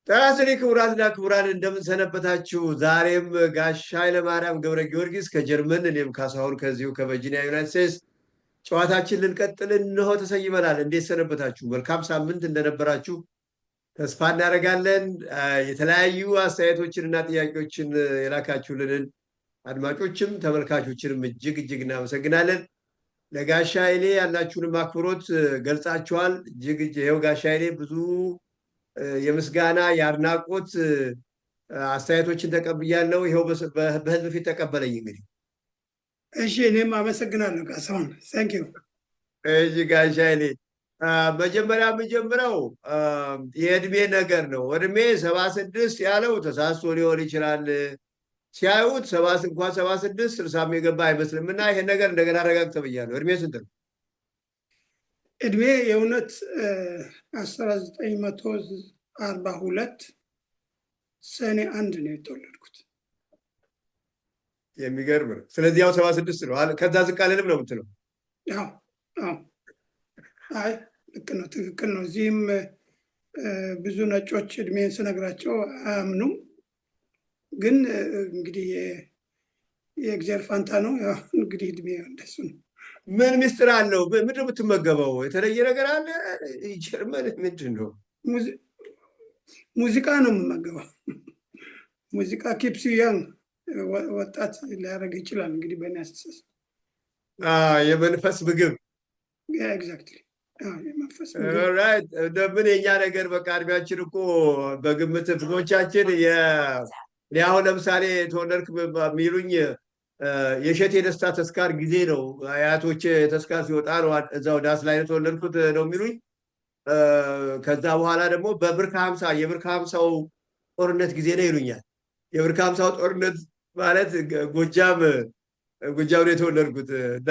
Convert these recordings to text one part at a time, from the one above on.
ጤና ክቡራትና ክቡራን እንደምን ሰነበታችሁ? ዛሬም ጋሽ ኃይለማርያም ገብረ ጊዮርጊስ ከጀርመን እኔም ካሳሁን ከዚሁ ከቨርጂኒያ ዩናይትድ ስቴትስ ጨዋታችን ልንቀጥል እንሆ ተሰይመናል። እንዴት ሰነበታችሁ? መልካም ሳምንት እንደነበራችሁ ተስፋ እናደርጋለን። የተለያዩ አስተያየቶችን እና ጥያቄዎችን የላካችሁልንን አድማጮችም ተመልካቾችንም እጅግ እጅግ እናመሰግናለን። ለጋሽ ኃይሌ ያላችሁንም አክብሮት ገልጻችኋል። እጅግ ይኸው ጋሽ ኃይሌ ብዙ የምስጋና የአድናቆት አስተያየቶችን ተቀብያለሁ። ይኸው በህዝብ ፊት ተቀበለኝ። እንግዲህ እሺ፣ እኔም አመሰግናለሁ ካሳሁን። ታንኪዩ። እሺ ጋሽ ኃይሌ መጀመሪያ የምጀምረው የእድሜ ነገር ነው። እድሜ 76 ያለው ተሳስቶ ሊሆን ይችላል። ሲያዩት እንኳን 76 60 የገባ አይመስልም እና ይሄን ነገር እንደገና አረጋግጠ ብያለሁ። እድሜ ስንት ነው? እድሜ የእውነት 1942 ሰኔ 1 ነው የተወለድኩት። የሚገርም ነው። ስለዚህ ያው 76 ነው። ከዛ ዝቅ አልልም ነው የምትለው? አይ ልክ ነው፣ ትክክል ነው። እዚህም ብዙ ነጮች እድሜን ስነግራቸው አያምኑም። ግን እንግዲህ የእግዚአብሔር ፋንታ ነው። ያው እንግዲህ እድሜ እንደሱ ነው። ምን ሚስጥር አለው? ምንድን ነው የምትመገበው? የተለየ ነገር አለ? ጀርመን ምንድን ነው? ሙዚቃ ነው የምመገበው። ሙዚቃ ኪፕስ ዩ ያንግ፣ ወጣት ሊያደርግ ይችላል። እንግዲህ በእኔ አስተሳሰብ የመንፈስ ምግብ። ኤግዛክትሊ የመንፈስ ምን የኛ ነገር በቃ እድሜያችን እኮ በግምት ብዙዎቻችን አሁን ለምሳሌ ተወለድክ የሚሉኝ የእሸቴ ደስታ ተስካር ጊዜ ነው። አያቶቼ ተስካር ሲወጣ ነው እዛው ዳስ ላይ የተወለድኩት ነው የሚሉኝ። ከዛ በኋላ ደግሞ በብር ከ50 የብር ከ50ው ጦርነት ጊዜ ነው ይሉኛል። የብር ከ50ው ጦርነት ማለት ጎጃም ነው የተወለድኩት እና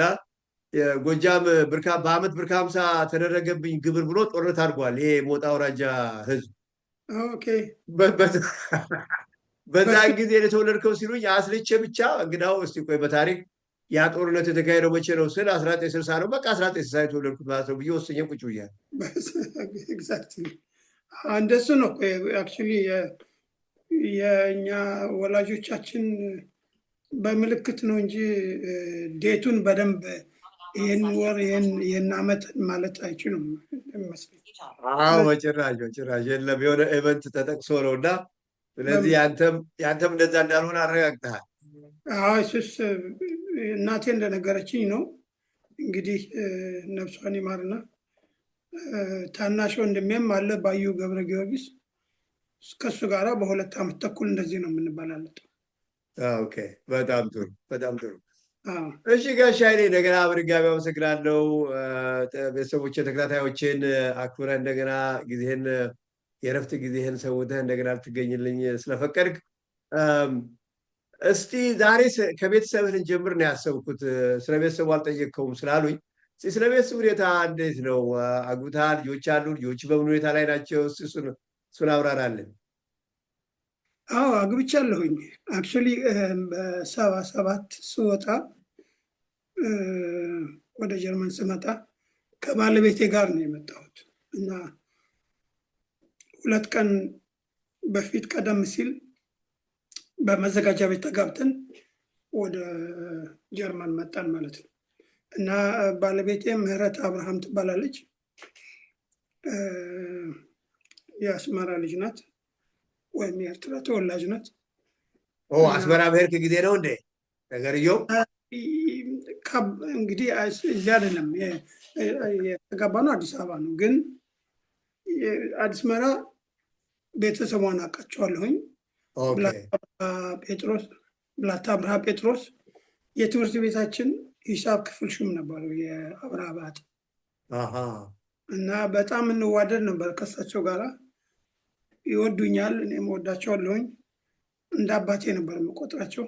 ጎጃም በአመት ብር ከ50 ተደረገብኝ ግብር ብሎ ጦርነት አድርጓል። ይሄ ሞጣ አውራጃ ህዝብ በዛ ጊዜ የተወለድከው ሲሉኝ አስልቼ ብቻ እንግዳው እስቲ ቆይ በታሪክ ያ ጦርነት የተካሄደው መቼ ነው ስል 1960 ነው። በቃ 1960 የተወለድኩት ማለት ነው ብዬ ወስኜ ቁጭ ብያለሁ። እንደሱ ነው አክቹዋሊ የእኛ ወላጆቻችን በምልክት ነው እንጂ ዴቱን በደንብ ይህን ወር ይህን ዓመት ማለት አይችሉም ይመስለኝ። ጭራሽ የለም፣ የሆነ ኤቨንት ተጠቅሶ ነው እና ስለዚህ ያንተም እንደዛ እንዳልሆነ አረጋግጠሃል። እሱስ እናቴ እንደነገረችኝ ነው። እንግዲህ ነፍሷን ይማርና ታናሽ ወንድሜም አለ ባዩ ገብረ ጊዮርጊስ፣ ከሱ ጋራ በ2 ዓመት ተኩል እንደዚህ ነው የምንበላለጠው። ኦኬ፣ በጣም ጥሩ በጣም ጥሩ። እሺ ጋሽ ኃይሌ እንደገና በድጋሚ አመሰግናለሁ። ቤተሰቦቼ ተከታታዮችን አክብረህ እንደገና ጊዜህን የእረፍት ጊዜህን ሰውተህ እንደገና ልትገኝልኝ ስለፈቀድክ እስቲ ዛሬ ከቤተሰብህ ልንጀምር ነው ያሰብኩት። ስለ ቤተሰቡ አልጠየቅከውም ስላሉኝ ስለ ቤተሰብ ሁኔታ እንዴት ነው? አግብተሃል? ልጆች አሉ? ልጆች በምን ሁኔታ ላይ ናቸው? እሱን አብራራለን። አግብቻለሁኝ። አክቹዋሊ በ77 ስወጣ ወደ ጀርመን ስመጣ ከባለቤቴ ጋር ነው የመጣሁት እና 2 ቀን በፊት ቀደም ሲል በመዘጋጃ ቤት ተጋብተን ወደ ጀርመን መጣን ማለት ነው። እና ባለቤቴ ምህረት አብርሃም ትባላለች። የአስመራ ልጅ ናት ወይም የኤርትራ ተወላጅ ናት። አስመራ በሄድክ ጊዜ ነው እንዴ ነገርየው? እንግዲህ እዚህ አይደለም የተጋባነው፣ አዲስ አበባ ነው። ግን አስመራ ቤተሰቧን አውቃቸዋለሁኝ። ብላታ አብርሃ ጴጥሮስ የትምህርት ቤታችን ሂሳብ ክፍል ሹም ነበሩ፣ የአብርሃ ባት እና በጣም እንዋደድ ነበር ከሳቸው ጋራ። ይወዱኛል፣ እኔም ወዳቸዋለሁኝ። እንደ አባቴ ነበር የምቆጥራቸው።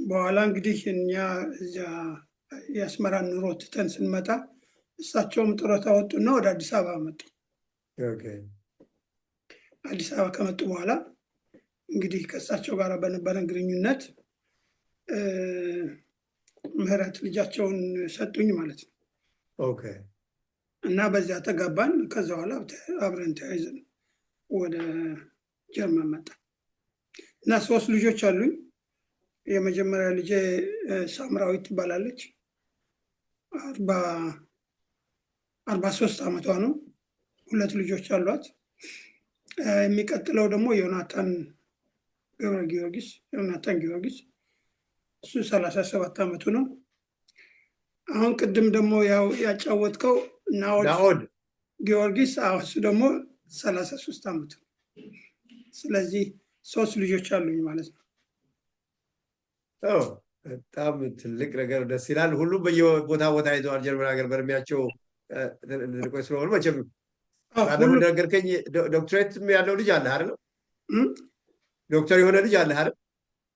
በኋላ እንግዲህ እኛ እዚያ የአስመራን ኑሮ ትተን ስንመጣ እሳቸውም ጡረታ ወጡና ወደ አዲስ አበባ መጡ። አዲስ አበባ ከመጡ በኋላ እንግዲህ ከእሳቸው ጋር በነበረን ግንኙነት ምህረት ልጃቸውን ሰጡኝ ማለት ነው። ኦኬ። እና በዚያ ተጋባን። ከዛ በኋላ አብረን ተያይዘን ወደ ጀርመን መጣ እና 3 ልጆች አሉኝ። የመጀመሪያ ልጄ ሳምራዊት ትባላለች። 43 ዓመቷ ነው። 2 ልጆች አሏት። የሚቀጥለው ደግሞ ዮናታን ጊዮርጊስ እሱ 37 ዓመቱ ነው። አሁን ቅድም ደግሞ ያው ያጫወትከው ናኦድ ጊዮርጊስ እሱ ደግሞ 33 ዓመቱ። ስለዚህ 3 ልጆች አሉኝ ማለት ነው። በጣም ትልቅ ነገር፣ ደስ ይላል። ሁሉም በየቦታ ይዘዋል ጀርመን ሀገር በእድሜያቸው ትልቆች ስለሆኑ መቼም ሁሉ ነገርከኝ። ዶክትሬትም ያለው ልጅ አለ አይደል? ዶክተር የሆነ ልጅ አለ አይደል?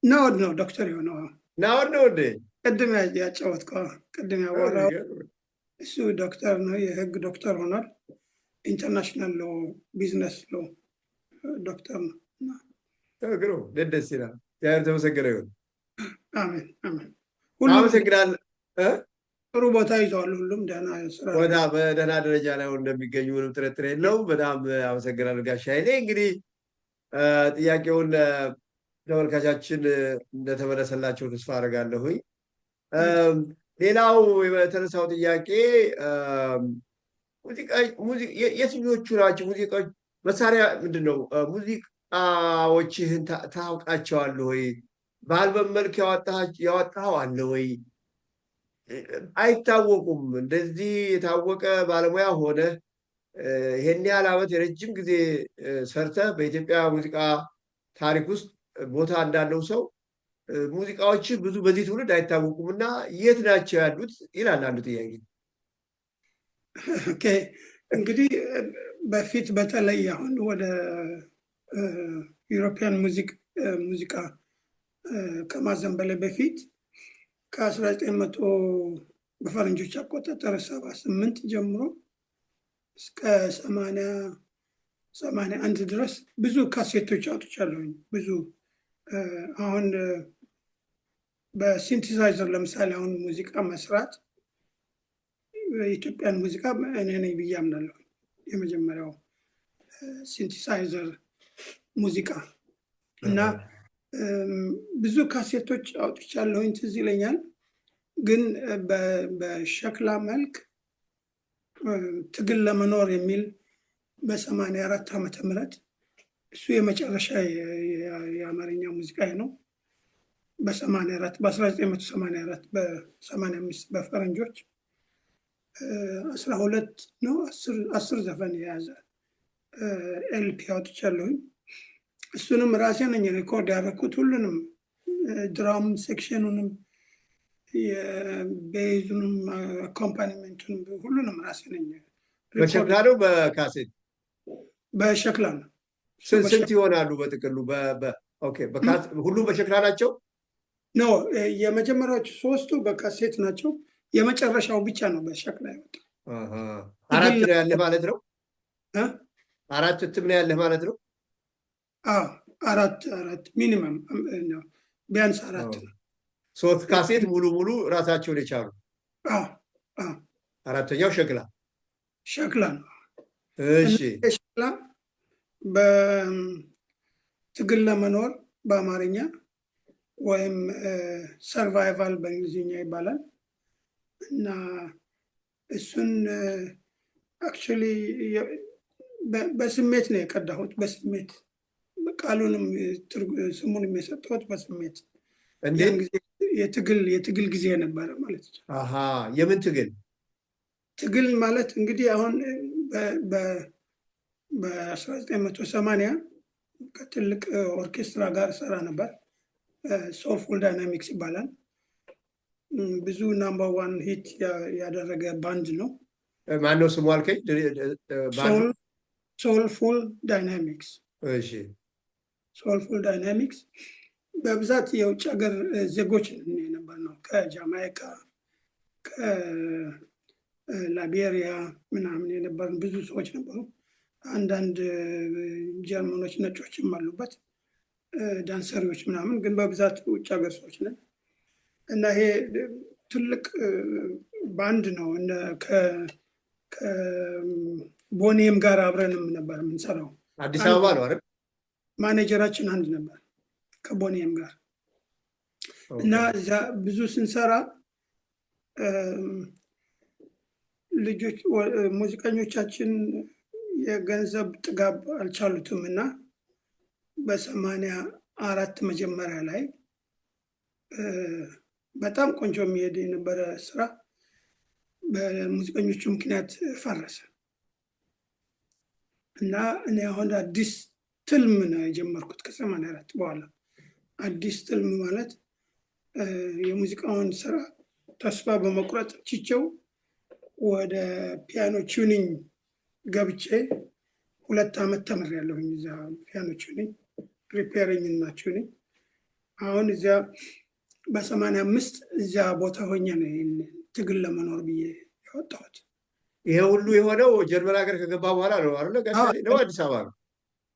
ናኦድ ነው ዶክተር የሆነው። ናኦድ ነው እንዴ? ቅድም ያጫወትከው ቅድም ያወራው እሱ ዶክተር ነው፣ የህግ ዶክተር ሆኗል። ኢንተርናሽናል ሎ ቢዝነስ ሎ ዶክተር ነው። ግሩ ደስ ይላል። እግዚአብሔር ተመሰገነ ይሁን። አሜን አሜን። አመሰግናለሁ። ጥሩ ቦታ ይዘዋል። ሁሉም ደህና ስራ በደህና ደረጃ ላይ እንደሚገኙ ምንም ጥርጥር የለውም። በጣም አመሰግናለሁ ጋሽ ኃይሌ። እንግዲህ ጥያቄውን ተመልካቻችን እንደተመለሰላቸው ተስፋ አደርጋለሁኝ። ሌላው የተነሳው ጥያቄ የትኞቹ ናቸው ሙዚቃዎች መሳሪያ ምንድን ነው? ሙዚቃዎችህን ታውቃቸዋለህ ወይ? በአልበም መልክ ያወጣኸው አለ ወይ? አይታወቁም። እንደዚህ የታወቀ ባለሙያ ሆነ ይሄን ያህል ዓመት የረጅም ጊዜ ሰርተህ በኢትዮጵያ ሙዚቃ ታሪክ ውስጥ ቦታ እንዳለው ሰው ሙዚቃዎች ብዙ በዚህ ትውልድ አይታወቁም እና የት ናቸው ያሉት ይላል አንዱ ጥያቄ። ኦኬ እንግዲህ በፊት በተለይ አሁን ወደ ዩሮፒያን ሙዚቃ ከማዘንበለ በፊት ከ1900 በፈረንጆች አቆጣጠር 78 ጀምሮ እስከ 81 ድረስ ብዙ ካሴቶች አውጥቻለሁኝ። ብዙ አሁን በሲንቲሳይዘር ለምሳሌ አሁን ሙዚቃ መስራት የኢትዮጵያን ሙዚቃ እኔ ነኝ ብዬ አምናለሁ። የመጀመሪያው ሲንቲሳይዘር ሙዚቃ እና ብዙ ካሴቶች አውጥቻለሁኝ ትዝ ይለኛል። ግን በሸክላ መልክ ትግል ለመኖር የሚል በ84 ዓመተ ምህረት እሱ የመጨረሻ የአማርኛ ሙዚቃ ነው። በ1984 በ85 በፈረንጆች 12 ነው 10 ዘፈን የያዘ ኤልፒ አውጥቻለሁኝ። እሱንም ራሴ ነኝ ሪኮርድ ያደረኩት። ሁሉንም ድራም ሴክሽኑንም የቤዙንም አኮምፓኒመንቱንም ሁሉንም ራሴ ነኝ። በሸክላ ነው በካሴት? በሸክላ ነው። ስንት ይሆናሉ በጥቅሉ? ሁሉም በሸክላ ናቸው? ኖ የመጀመሪያዎቹ 3ቱ በካሴት ናቸው። የመጨረሻው ብቻ ነው በሸክላ ያወጣው። 4 ነው ያለህ ማለት ነው? 4 እትም ነው ያለህ ማለት ነው? 4 ሚኒመም ነው፣ ቢያንስ 4 ነው። 3 ካሴት ሙሉ ራሳቸውን የቻሉ። 4ኛው ሸክላ ነው። እሺ ሸክላ በትግል ለመኖር በአማርኛ ወይም ሰርቫይቫል በእንግሊዝኛ ይባላል እና እሱን አክቹዋሊ በስሜት ነው የቀዳሁት። በስሜት ቃሉንም ስሙንም የሰጠሁት በስሜት። የትግል ጊዜ ነበረ ማለት ነው። የምን ትግል ማለት እንግዲህ አሁን በ1980 ከትልቅ ኦርኬስትራ ጋር ሰራ ነበር። ሶልፉል ዳይናሚክስ ይባላል። ብዙ ናምበር 1 ሂት ያደረገ ባንድ ነው። ማነው ስሙ አልከኝ? ሶልፉል ዳይናሚክስ። እሺ ሶልፉል ዳይናሚክስ በብዛት የውጭ ሀገር ዜጎች ነበር ነው። ከጃማይካ ከላይቤሪያ ምናምን የነበርን ብዙ ሰዎች ነበሩ። አንዳንድ ጀርመኖች ነጮችም አሉበት፣ ዳንሰሪዎች ምናምን፣ ግን በብዛት ውጭ ሀገር ሰዎች ነን እና ይሄ ትልቅ ባንድ ነው። ከቦኒየም ጋር አብረንም ነበር የምንሰራው አዲስ አበባ ነው አይደል? ማኔጀራችን አንድ ነበር ከቦኒየም ጋር እና እዛ ብዙ ስንሰራ ልጆች ሙዚቀኞቻችን የገንዘብ ጥጋብ አልቻሉትም እና በ84 መጀመሪያ ላይ በጣም ቆንጆ የሚሄድ የነበረ ስራ በሙዚቀኞቹ ምክንያት ፈረሰ እና እኔ አሁን አዲስ ትልም ነው የጀመርኩት ከ84 በኋላ። አዲስ ትልም ማለት የሙዚቃውን ስራ ተስፋ በመቁረጥ ችቸው ወደ ፒያኖ ቲዩኒንግ ገብቼ 2 ዓመት ተምሬያለሁኝ እዛ ፒያኖ ቲዩኒንግ ሪፔሪንግ እና ቲዩኒንግ። አሁን እዚያ በ85 እዚያ ቦታ ሆኜ ነው ትግል ለመኖር ብዬ ያወጣሁት። ይሄ ሁሉ የሆነው ጀርመን ሀገር ከገባ በኋላ ነው አይደል? ጋሻዬ ነው አዲስ አበባ ነው?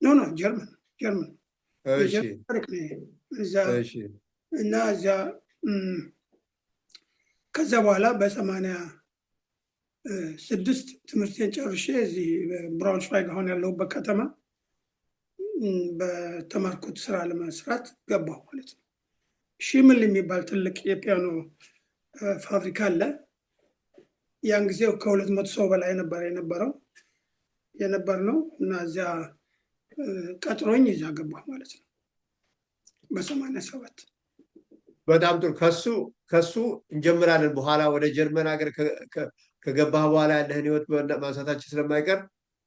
ኖ ጀርመን። እሺ እዛ እና እዚያ ከዛ በኋላ በ86 ትምህርቴን ጨርሼ እዚህ ብራውንሽቫይግ አሁን ያለሁበት ከተማ በተማርኩት ስራ ለመስራት ገባሁ ማለት ነው። ሺምል የሚባል ትልቅ የፒያኖ ፋብሪካ አለ። ያን ጊዜ ከ200 ሰው በላይ የነበረው እና እዚያ ቀጥሮኝ እዚያ ገባሁ ማለት ነው በ87። በጣም ጥሩ። ከሱ እንጀምራለን። በኋላ ወደ ጀርመን ሀገር ከገባህ በኋላ ያለህን ህይወት ማንሳታችን ስለማይቀር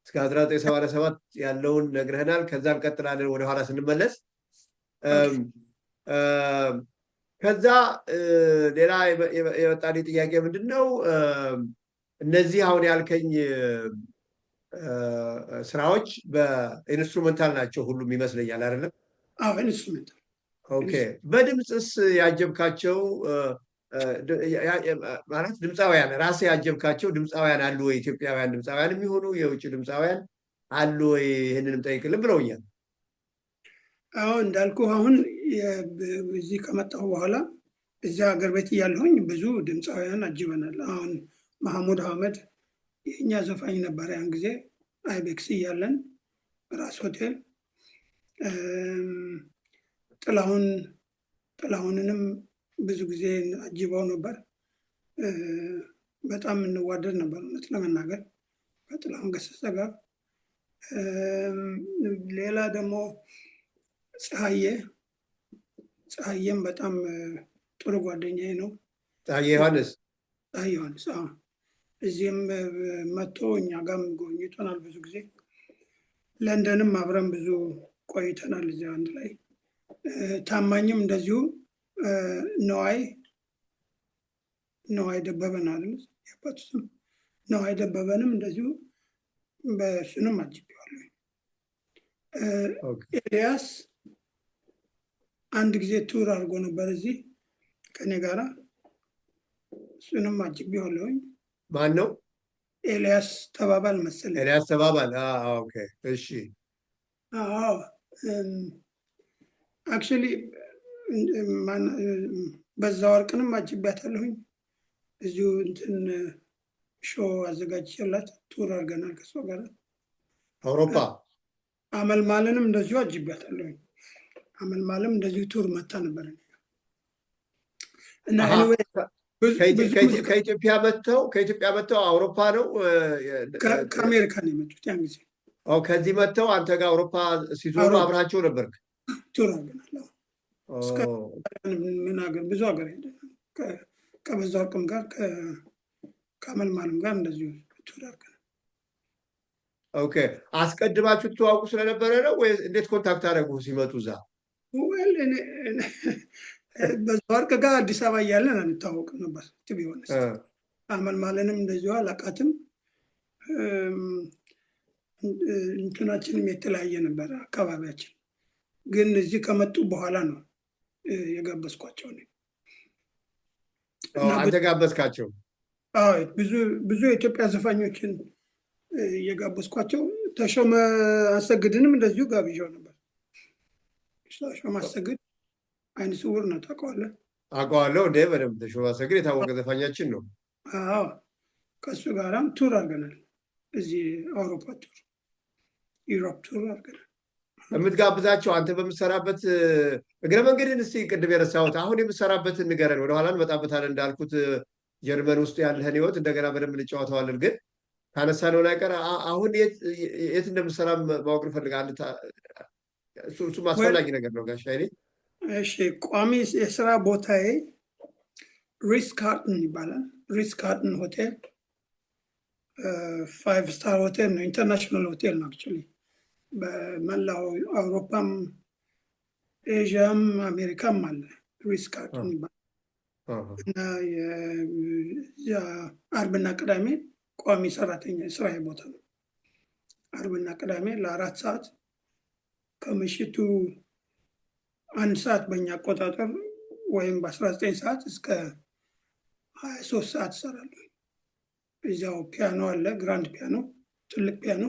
እስከ 1987 ያለውን ነግረህናል። ከዛ እንቀጥላለን ወደኋላ ስንመለስ። ከዛ ሌላ የመጣልኝ ጥያቄ ምንድን ነው? እነዚህ አሁን ያልከኝ ስራዎች በኢንስትሩሜንታል ናቸው ሁሉም ይመስለኛል አይደለም? አዎ ኢንስትሩሜንታል። ኦኬ። በድምፅስ ያጀብካቸው ማለት ድምፃውያን ራስህ ያጀብካቸው ድምፃውያን አሉ ወይ? ኢትዮጵያውያን ድምፃውያን የሚሆኑ የውጭ ድምፃውያን አሉ ወይ? ይህንንም ጠይቅልን ብለውኛል። አዎ እንዳልኩ አሁን እዚህ ከመጣሁ በኋላ እዚያ ሀገር ቤት እያለሁኝ ብዙ ድምፃውያን አጅበናል። አሁን መሐሙድ አህመድ የእኛ ዘፋኝ ነበረ ያን ጊዜ አይቤክስ እያለን ራስ ሆቴል። ጥላሁንንም ብዙ ጊዜ አጅበው ነበር። በጣም እንዋደድ ነበር እውነት ለመናገር ከጥላሁን ገሰሰ ጋር። ሌላ ደግሞ ፀሐዬም በጣም ጥሩ ጓደኛዬ ነው። ፀሐዬ ዮሐንስ እዚህም መጥቶ እኛ ጋርም ጎብኝቶናል ብዙ ጊዜ። ለንደንም አብረን ብዙ ቆይተናል እዚያ አንድ ላይ። ታማኝም እንደዚሁ ነዋይ ደበበን አይደል የአባቱ ስም። ነዋይ ደበበንም እንደዚሁ በእሱንም አጅቤዋለሁ። ኤልያስ አንድ ጊዜ ቱር አድርጎ ነበር እዚህ ከኔ ጋራ፣ እሱንም አጅቤዋለሁኝ። ማን ነው? ኤልያስ ተባባል መሰለኝ። ኤልያስ ተባባል። ኦኬ እሺ። አዎ አክቹሊ በዛ ወርቅንም አጅቤያታለሁኝ። እዚሁ እንትን ሾው አዘጋጅቼላት ቱር አድርገናል ከሷ ጋር አውሮፓ። አመልማልንም እንደዚሁ አጅቤያታለሁኝ። አመልማልም እንደዚሁ ቱር መታ ነበር እና ከኢትዮጵያ መጥተው አውሮፓ ነው ከአሜሪካ ነው የመጡት ያን ጊዜ። ከዚህ መጥተው አንተ ጋር አውሮፓ ሲዞሩ አብራቸው ነበርክ? ቱር አድርገናል። ምን ሀገር ብዙ ሀገር ሄደናል። ከበዛ ወርቅም ጋር ከአመልማልም ጋር እንደዚሁ ቱር አድርገናል። ኦኬ። አስቀድማችሁ ትተዋውቁ ስለነበረ ነው ወይ እንዴት ኮንታክት አደረጉ ሲመጡ እዛ? በዛ ወርቅ ጋር አዲስ አበባ እያለን አንታወቅም ነበር ቢሆንስ። አመልማልንም እንደዚሁ አላውቃትም። እንትናችንም የተለያየ ነበር አካባቢያችን። ግን እዚህ ከመጡ በኋላ ነው የጋበዝኳቸው ነው። አንተ ጋበዝካቸው? ብዙ የኢትዮጵያ ዘፋኞችን የጋበዝኳቸው። ተሾመ አሰግድንም እንደዚሁ ጋብዣው ነበር። ተሾመ አሰግድ አይነ ስውር ነው፣ ታውቀዋለህ? አውቀዋለሁ እንዴ በደምብ። ተሾመ አሰግድ የታወቀ ዘፋኛችን ነው። ከእሱ ጋራም ቱር አድርገናል እዚህ አውሮፓ ቱር። ዩሮፕ ቱር አድርገናል። የምትጋብዛቸው አንተ በምትሰራበት እግረ መንገድን እስቲ ቅድም የረሳሁት አሁን የምትሰራበትን ንገረን። ወደኋላ እንመጣበታለን። እንዳልኩት ጀርመን ውስጥ ያለህን ህይወት እንደገና በደንብ እንጫወተዋለን። ግን ካነሳነው ላይ ቀር አሁን የት እንደምትሰራ ማወቅ እንፈልጋለን። እሱም አስፈላጊ ነገር ነው ጋሽ ኃይሌ። እሺ፣ ቋሚ የስራ ቦታዬ ሪስ ካርተን ይባላል። ሪስ ካርተን ሆቴል 5 ስታር ሆቴል ነው። ኢንተርናሽናል ሆቴል ነው። አክቹዋሊ በመላው አውሮፓም ኤዥያም አሜሪካም አለ ሪስ ካርተን ይባላል። እና አርብና ቅዳሜ ቋሚ ሰራተኛ ስራ ቦታ ነው። አርብና ቅዳሜ ለ4 ሰዓት ከምሽቱ 1 ሰዓት በእኛ አቆጣጠር ወይም በ19 ሰዓት እስከ 23 ሰዓት እሰራለሁ። እዚያው ፒያኖ አለ፣ ግራንድ ፒያኖ፣ ትልቅ ፒያኖ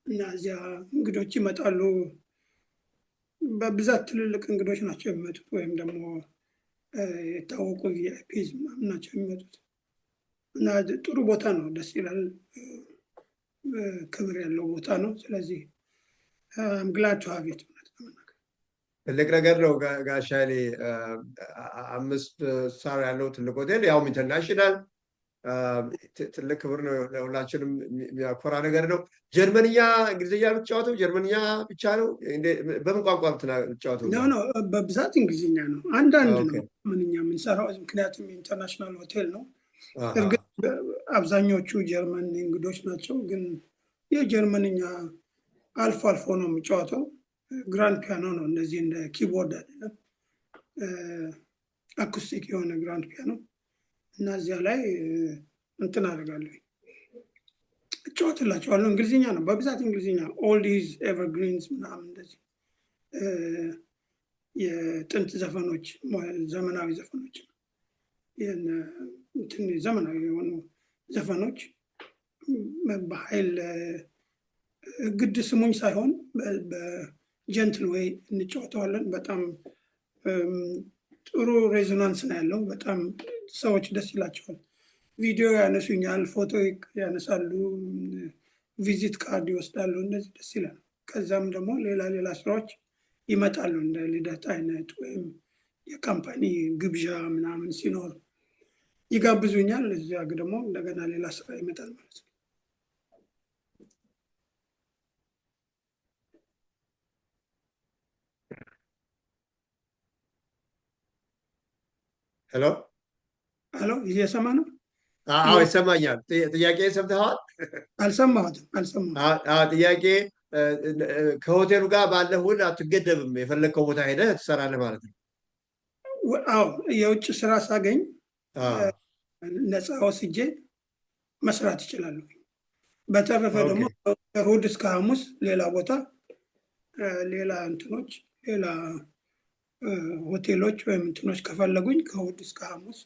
እና እዚያ እንግዶች ይመጣሉ። በብዛት ትልልቅ እንግዶች ናቸው የሚመጡት፣ ወይም ደግሞ የታወቁ ቪአይፒዝ ናቸው የሚመጡት። እና ጥሩ ቦታ ነው፣ ደስ ይላል፣ ክብር ያለው ቦታ ነው። ስለዚህ ግላድ ቱ ሃቭ ኢት። ትልቅ ነገር ነው ጋሽ ኃይሌ። 5 ስታር ያለው ትልቅ ሆቴል ያውም ኢንተርናሽናል ትልቅ ክብር ነው። ለሁላችንም የሚያኮራ ነገር ነው። ጀርመንኛ እንግሊዝኛ የምትጫወተው ጀርመንኛ ብቻ ነው? በምን ቋንቋ የምትጫወተው? በብዛት እንግሊዝኛ ነው። አንዳንድ ነው ምንኛ የምንሰራው፣ ምክንያቱም ኢንተርናሽናል ሆቴል ነው። እርግጥ አብዛኞቹ ጀርመን እንግዶች ናቸው፣ ግን የጀርመንኛ አልፎ አልፎ ነው የሚጫወተው። ግራንድ ፒያኖ ነው፣ እንደዚህ እንደ ኪቦርድ አይደለም፣ አኩስቲክ የሆነ ግራንድ ፒያኖ እና እዚያ ላይ እንትን አደርጋለሁ፣ እጫወትላቸዋለሁ። እንግሊዝኛ ነው በብዛት እንግሊዝኛ፣ ኦልዲዝ ኤቨርግሪንስ ምናምን እንደዚህ የጥንት ዘፈኖች፣ ዘመናዊ ዘፈኖች፣ ዘመናዊ የሆኑ ዘፈኖች በኃይል ግድ ስሙኝ ሳይሆን በጀንትል ወይ እንጫወተዋለን። በጣም ጥሩ ሬዞናንስ ነው ያለው። በጣም ሰዎች ደስ ይላቸዋል። ቪዲዮ ያነሱኛል፣ ፎቶ ያነሳሉ፣ ቪዚት ካርድ ይወስዳሉ። እነዚህ ደስ ይላል። ከዛም ደግሞ ሌላ ስራዎች ይመጣሉ፣ እንደ ልደት አይነት ወይም የካምፓኒ ግብዣ ምናምን ሲኖር ይጋብዙኛል። እዚያ ደግሞ እንደገና ሌላ ስራ ይመጣል ማለት ነው። ሄሎ፣ እየሰማ ነው? አዎ ይሰማኛል። ጥያቄ ሰምተዋል? አልሰማሁትም። ጥያቄ ከሆቴሉ ጋር ባለህ ውል አትገደብም፣ የፈለግከው ቦታ ሄደህ ትሰራለህ ማለት ነው? አዎ፣ የውጭ ስራ ሳገኝ ነፃ ወስጄ መስራት ይችላሉ። በተረፈ ደግሞ ከእሑድ እስከ ሐሙስ ሌላ ቦታ ሌላ እንትኖች ሌላ ሆቴሎች ወይም እንትኖች ከፈለጉኝ ከእሑድ እስከ ሐሙስ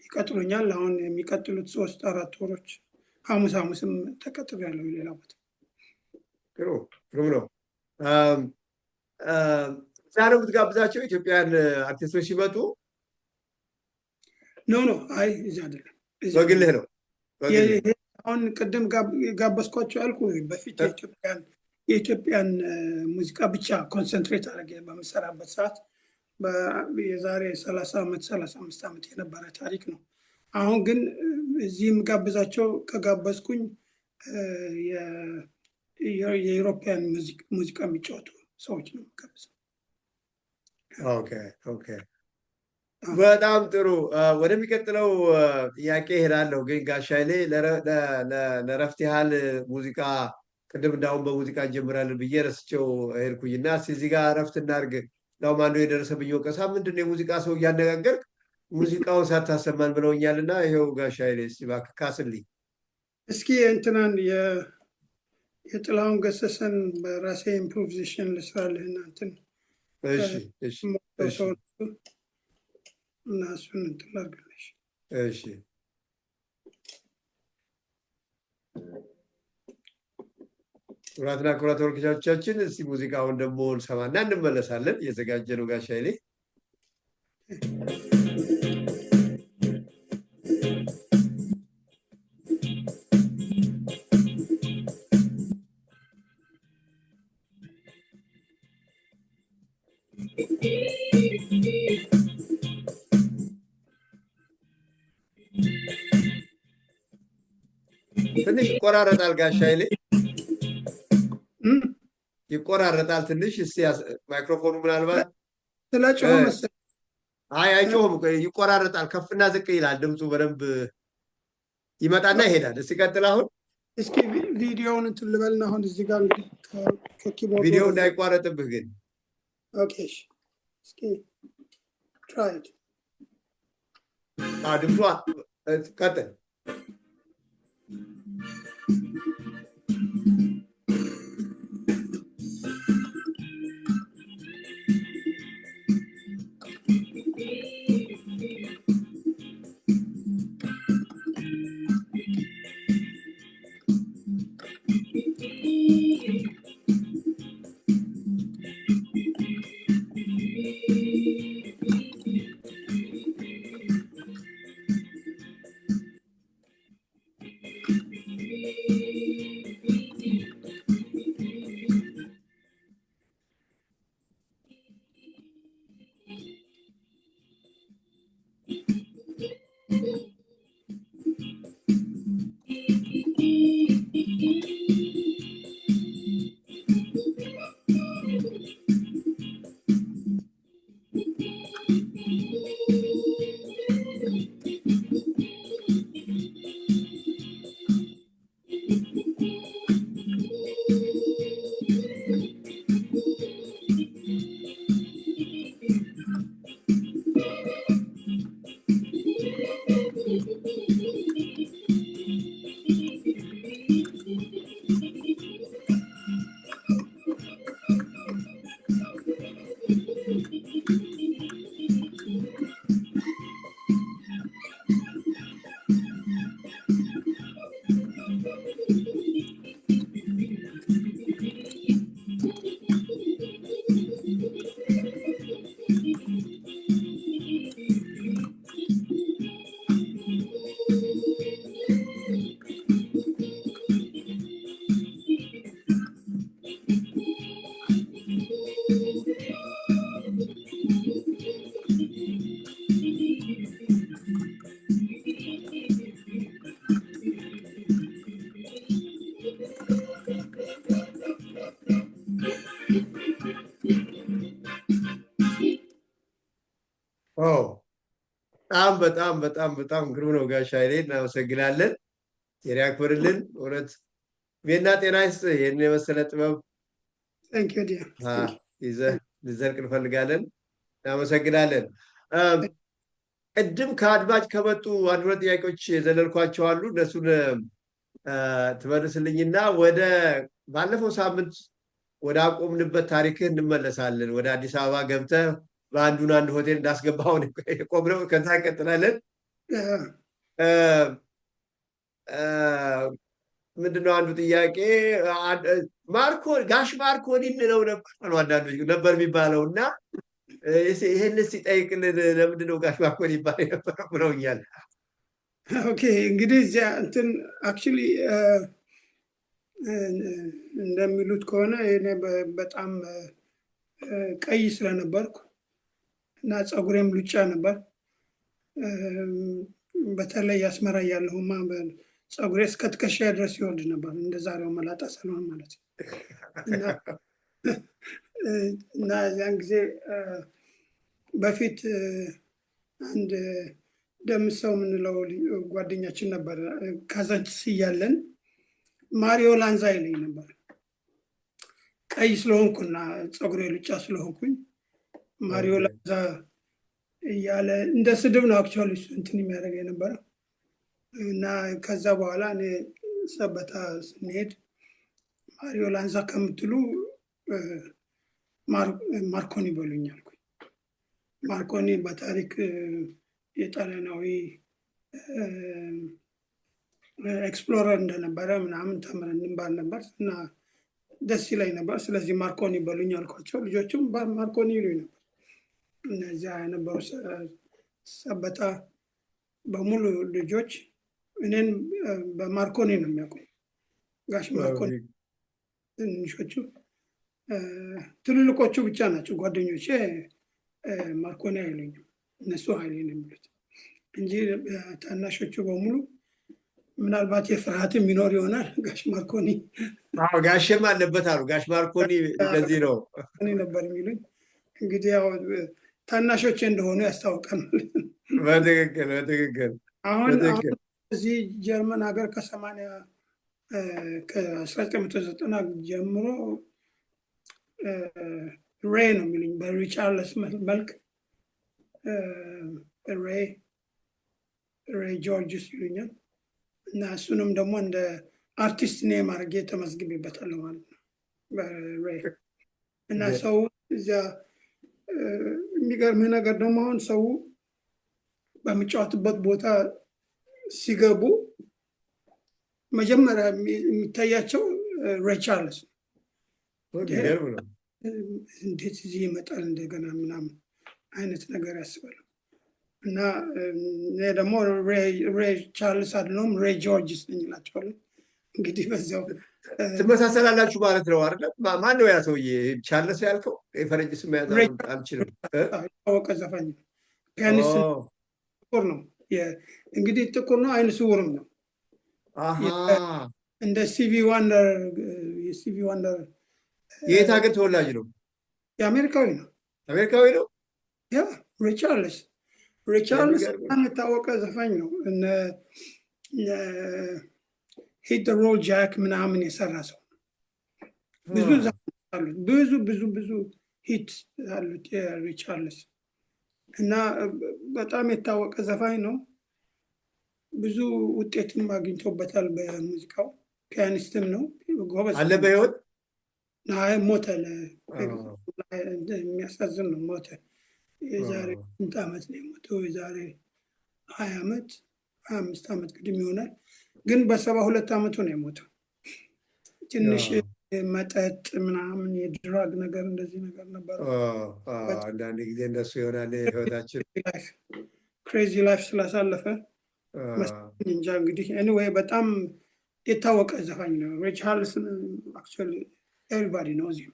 ይቀጥሉኛል። አሁን የሚቀጥሉት 3-4 ወሮች ሐሙስም ተቀጥሬያለሁ ሌላ ቦታ። ጥሩ ነው። ዛሬ የምትጋብዛቸው ኢትዮጵያውያን አርቲስቶች ሲመጡ? ኖ አይ እዚህ አይደለም፣ በግልህ ነው? አሁን ቅድም ጋበዝኳቸው ያልኩ በፊት የኢትዮጵያን ሙዚቃ ብቻ ኮንሰንትሬት አድርጌ በምሰራበት ሰዓት የዛሬ 30 ዓመት 35 ዓመት የነበረ ታሪክ ነው። አሁን ግን እዚህ የምጋብዛቸው ከጋበዝኩኝ የኢሮፒያን ሙዚቃ የሚጫወቱ ሰዎች ነው የምጋብዘው። ኦኬ፣ በጣም ጥሩ። ወደሚቀጥለው ጥያቄ እሄዳለሁ። ግን ጋሽ ኃይሌ ለረፍት ያህል ሙዚቃ ቅድም እንዳሁን በሙዚቃ እንጀምራለን ብዬ ረስቸው ሄድኩኝና እዚህ ጋር ረፍት እናድርግ። እንዳውም አንዱ የደረሰብኝ ወቀሳ ምንድን ነው የሙዚቃ ሰው እያነጋገርክ ሙዚቃውን ሳታሰማን ብለውኛልና ይኸው ጋሽ ኃይሌ እስኪ እባክህ ካስልኝ። እስኪ እንትናን የጥላሁን ገሰሰን በራሴ ኢምፕሮቪዜሽን ልስራልህና እንትን እና እሱን እንትን ላድርግልሽ። እሺ ክቡራትና ክቡራት ተመልካቾቻችን እስቲ ሙዚቃውን ደግሞ እንሰማና እንመለሳለን። እየዘጋጀ ነው ጋሽ ኃይሌ። ትንሽ ይቆራረጣል ጋሽ ኃይሌ ይቆራረጣል ትንሽ። እስቲ ማይክሮፎኑ ምናልባት ስለ ጮኸ መሰለኝ። አይ አይጮህም፣ ይቆራረጣል፣ ከፍና ዝቅ ይላል ድምፁ በደንብ ይመጣና ይሄዳል። እስቲ ቀጥል። አሁን እስኪ ቪዲዮውን እንትን ልበልና አሁን እዚህ ጋር እንግዲህ ከኪቦርድ ቪዲዮ እንዳይቋረጥብህ ግን። ኦኬ እስኪ ትራይ ኢት። ድምጿ ቀጥል። በጣም በጣም በጣም ግሩም ነው ጋሽ ኃይሌ፣ እናመሰግናለን። ጤና ያክብርልን። እውነት ቤና ጤና ይስጥ። ይህን የመሰለ ጥበብ ይዘህ ልዘልቅ እንፈልጋለን። እናመሰግናለን። ቅድም ከአድማጭ ከመጡ አንድ ሁለት ጥያቄዎች የዘለልኳቸው አሉ። እነሱን ትመልስልኝና ወደ ባለፈው ሳምንት ወደ አቆምንበት ታሪክህ እንመለሳለን። ወደ አዲስ አበባ ገብተህ በአንድ ሆቴል እንዳስገባውን የቆምነው ከዛ እንቀጥላለን። ምንድነው አንዱ ጥያቄ ጋሽ ማርኮኒ እንለው አንዳንዶች ነበር የሚባለው እና ይህን ሲጠይቅልን ለምንድነው ጋሽ ማርኮኒ ይባል ነበር ብለውኛል። ኦኬ እንግዲህ እዚያ እንትን አክቹዋሊ እንደሚሉት ከሆነ በጣም ቀይ ስለነበርኩ እና ፀጉሬም ሉጫ ነበር። በተለይ አስመራ ያለሁማ ፀጉሬ እስከ ትከሻዬ ድረስ ይወርድ ነበር፣ እንደ ዛሬው መላጣ ሳልሆን ማለት ነው። እና ያን ጊዜ በፊት አንድ ደምሰው የምንለው ጓደኛችን ነበር። ካዛንቺስ እያለን ማሪዮ ላንዛ ይለኝ ነበር፣ ቀይ ስለሆንኩና ፀጉሬ ሉጫ ስለሆንኩኝ ማሪዮ ላንዛ እያለ እንደ ስድብ ነው አክቹዋሊ እንትን የሚያደርገው የነበረው። እና ከዛ በኋላ እኔ ሰበታ ስንሄድ ማሪዮ ላንዛ ከምትሉ ማርኮኒ በሉኝ አልኩኝ። ማርኮኒ በታሪክ የጣሊያናዊ ኤክስፕሎረር እንደነበረ ምናምን ተምረን እንባል ነበር እና ደስ ይለኝ ነበር። ስለዚህ ማርኮኒ በሉኝ አልኳቸው። ልጆችም ማርኮኒ ይሉኝ ነበር። እነዚያ የነበሩ ሰበታ በሙሉ ልጆች እኔን በማርኮኒ ነው የሚያውቁኝ። ጋሽ ማርኮኒ ትንሾቹ ትልልቆቹ ብቻ ናቸው ጓደኞቼ ማርኮኒ አይሉኝም፣ እነሱ ኃይሌ ነው የሚሉት እንጂ ታናሾቹ በሙሉ ምናልባት የፍርሃት የሚኖር ይሆናል። ጋሽ ማርኮኒ ጋሽም አለበት አሉ። ጋሽ ማርኮኒ እንደዚህ ነው ነበር የሚሉኝ። እንግዲህ ያው ታናሾቼ እንደሆኑ ያስታውቃል። በትክክል በትክክል። አሁን እዚህ ጀርመን ሀገር ከ1990 ጀምሮ ሬይ ነው የሚሉኝ፣ በሪቻርልስ መልክ ሬይ ጆርጅስ ይሉኛል። እና እሱንም ደግሞ እንደ አርቲስት ኔም አድርጌ ተመዝግቤበታለሁ ማለት ነው በሬይ። እና ሰው እዚያ የሚገርምህ ነገር ደግሞ አሁን ሰው በሚጫወትበት ቦታ ሲገቡ መጀመሪያ የሚታያቸው ሬይ ቻርልስ እንዴት እዚህ ይመጣል እንደገና ምናምን አይነት ነገር ያስባል። እና እኔ ደግሞ ሬይ ቻርልስ አይደለሁም ሬይ ጆርጅስ ነኝ እላቸዋለሁ። እንግዲህ በዚያው ትመሳሰላላችሁ ማለት ነው አይደል? ማን ነው ያ ሰውዬ ቻርልስ ያልከው? የፈረንጅ ስም መያዝ አልችልም። ታወቀ ዘፋኝ ፒያኒስት ጥቁር ነው። እንግዲህ ጥቁር ነው፣ አይነ ስውርም ነው። እንደ ስቲቪ ዋንደር የት ሀገር ተወላጅ ነው? የአሜሪካዊ ነው። አሜሪካዊ ነው። ያ ሬይ ቻርልስ በጣም የታወቀ ዘፋኝ ነው። ሂት ሮል ጃክ ምናምን የሰራ ሰው ብዙ ዘፋኞች አሉት። ብዙ ሂት አሉት የሬይ ቻርልስ እና በጣም የታወቀ ዘፋኝ ነው። ብዙ ውጤትም አግኝቶበታል በሙዚቃው። ፒያኒስትም ነው። ጎበዝ አለ በህይወት ሞተ። የሚያሳዝን ነው። ሞተ። የዛሬ ስንት ዓመት ነው የሞተው? የዛሬ 20 ዓመት 25 ዓመት ቅድም ይሆናል። ግን በ72 ዓመቱ ነው የሞተው። ትንሽ መጠጥ ምናምን የድራግ ነገር እንደዚህ ነገር ነበረው። አንዳንድ ጊዜ እንደሱ ይሆናል ህይወታችን። ክሬዚ ላይፍ ስላሳለፈ እንጃ እንግዲህ ኤኒዌይ በጣም የታወቀ ዘፋኝ ነው ሬይ ቻርልስ። አክቹዋሊ ኤቭሪባዲ ነው እዚሁ።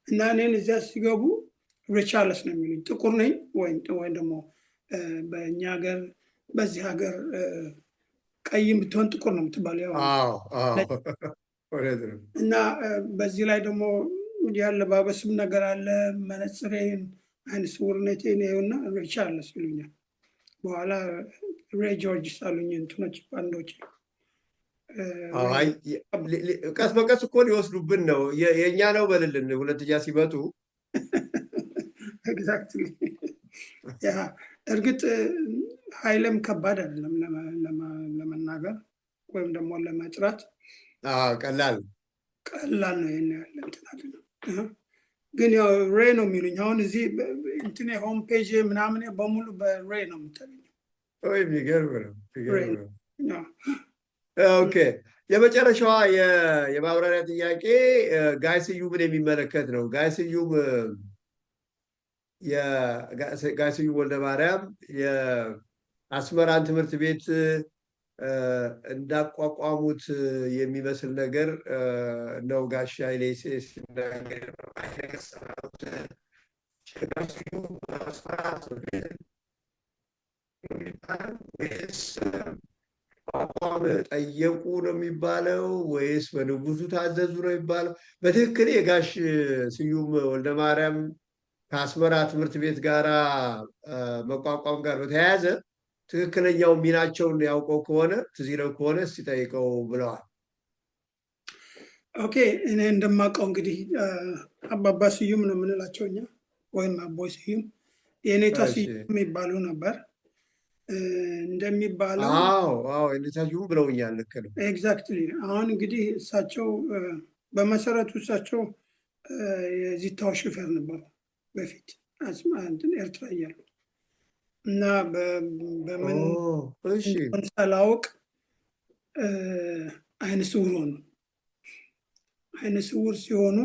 እና እኔን እዚያ ሲገቡ ሬይ ቻርልስ ነው የሚሉኝ። ጥቁር ነኝ ወይም ደግሞ በእኛ ሀገር በዚህ ሀገር ቀይም ብትሆን ጥቁር ነው የምትባለው። እና በዚህ ላይ ደግሞ ያለባበስም ነገር አለ። መነጽሬን አይነ ስውርነቴን ይኸውና ሬይ ቻርልስ ይሉኛል። በኋላ ሬይ ጆርጅስ አሉኝ እንትኖች ባንዶች። ቀስ በቀስ እኮ ሊወስዱብን ነው። የእኛ ነው በልልን ሁለተኛ ሲመጡ። ኤግዛክትሊ። እርግጥ ኃይለም ከባድ አይደለም ለመናገር ወይም ደግሞ ለመጥራት ቀላል ነው። ይሄን ያለ እንትን አይደለም። ግን ያው ሬይ ነው የሚሉኝ። አሁን እዚህ እንትን ሆም ፔጅ ምናምን በሙሉ በሬይ ነው የምታገኘው። የሚገርም ነው። ኦኬ፣ የመጨረሻዋ የማብራሪያ ጥያቄ ጋይ ስዩምን የሚመለከት ነው። ጋይ ስዩም ወልደ ማርያም የአስመራን ትምህርት ቤት እንዳቋቋሙት የሚመስል ነገር ነው ጋሽ ኃይሌ ሲናገር። አቋም ጠየቁ ነው የሚባለው ወይስ በንጉሱ ታዘዙ ነው የሚባለው? በትክክል የጋሽ ስዩም ወልደ ማርያም ከአስመራ ትምህርት ቤት ጋር መቋቋም ጋር በተያያዘ ትክክለኛው ሚናቸውን ያውቀው ከሆነ ትዝ ይለው ከሆነ እስቲ ጠይቀው ብለዋል። ኦኬ፣ እኔ እንደማውቀው እንግዲህ አባባ ስዩም ነው የምንላቸው እኛ፣ ወይም አቦይ ስዩም። የኔታ ስዩም የሚባሉ ነበር እንደሚባለው። የኔታ ስዩም ብለውኛል። ልክ ነው። ኤግዛክትሊ። አሁን እንግዲህ እሳቸው በመሰረቱ እሳቸው የዚታው ሹፌር ነበሩ በፊት ኤርትራ እያሉ እና በምን ሳላውቅ አይነ ስውር ሆኑ። አይነ ስውር ሲሆኑ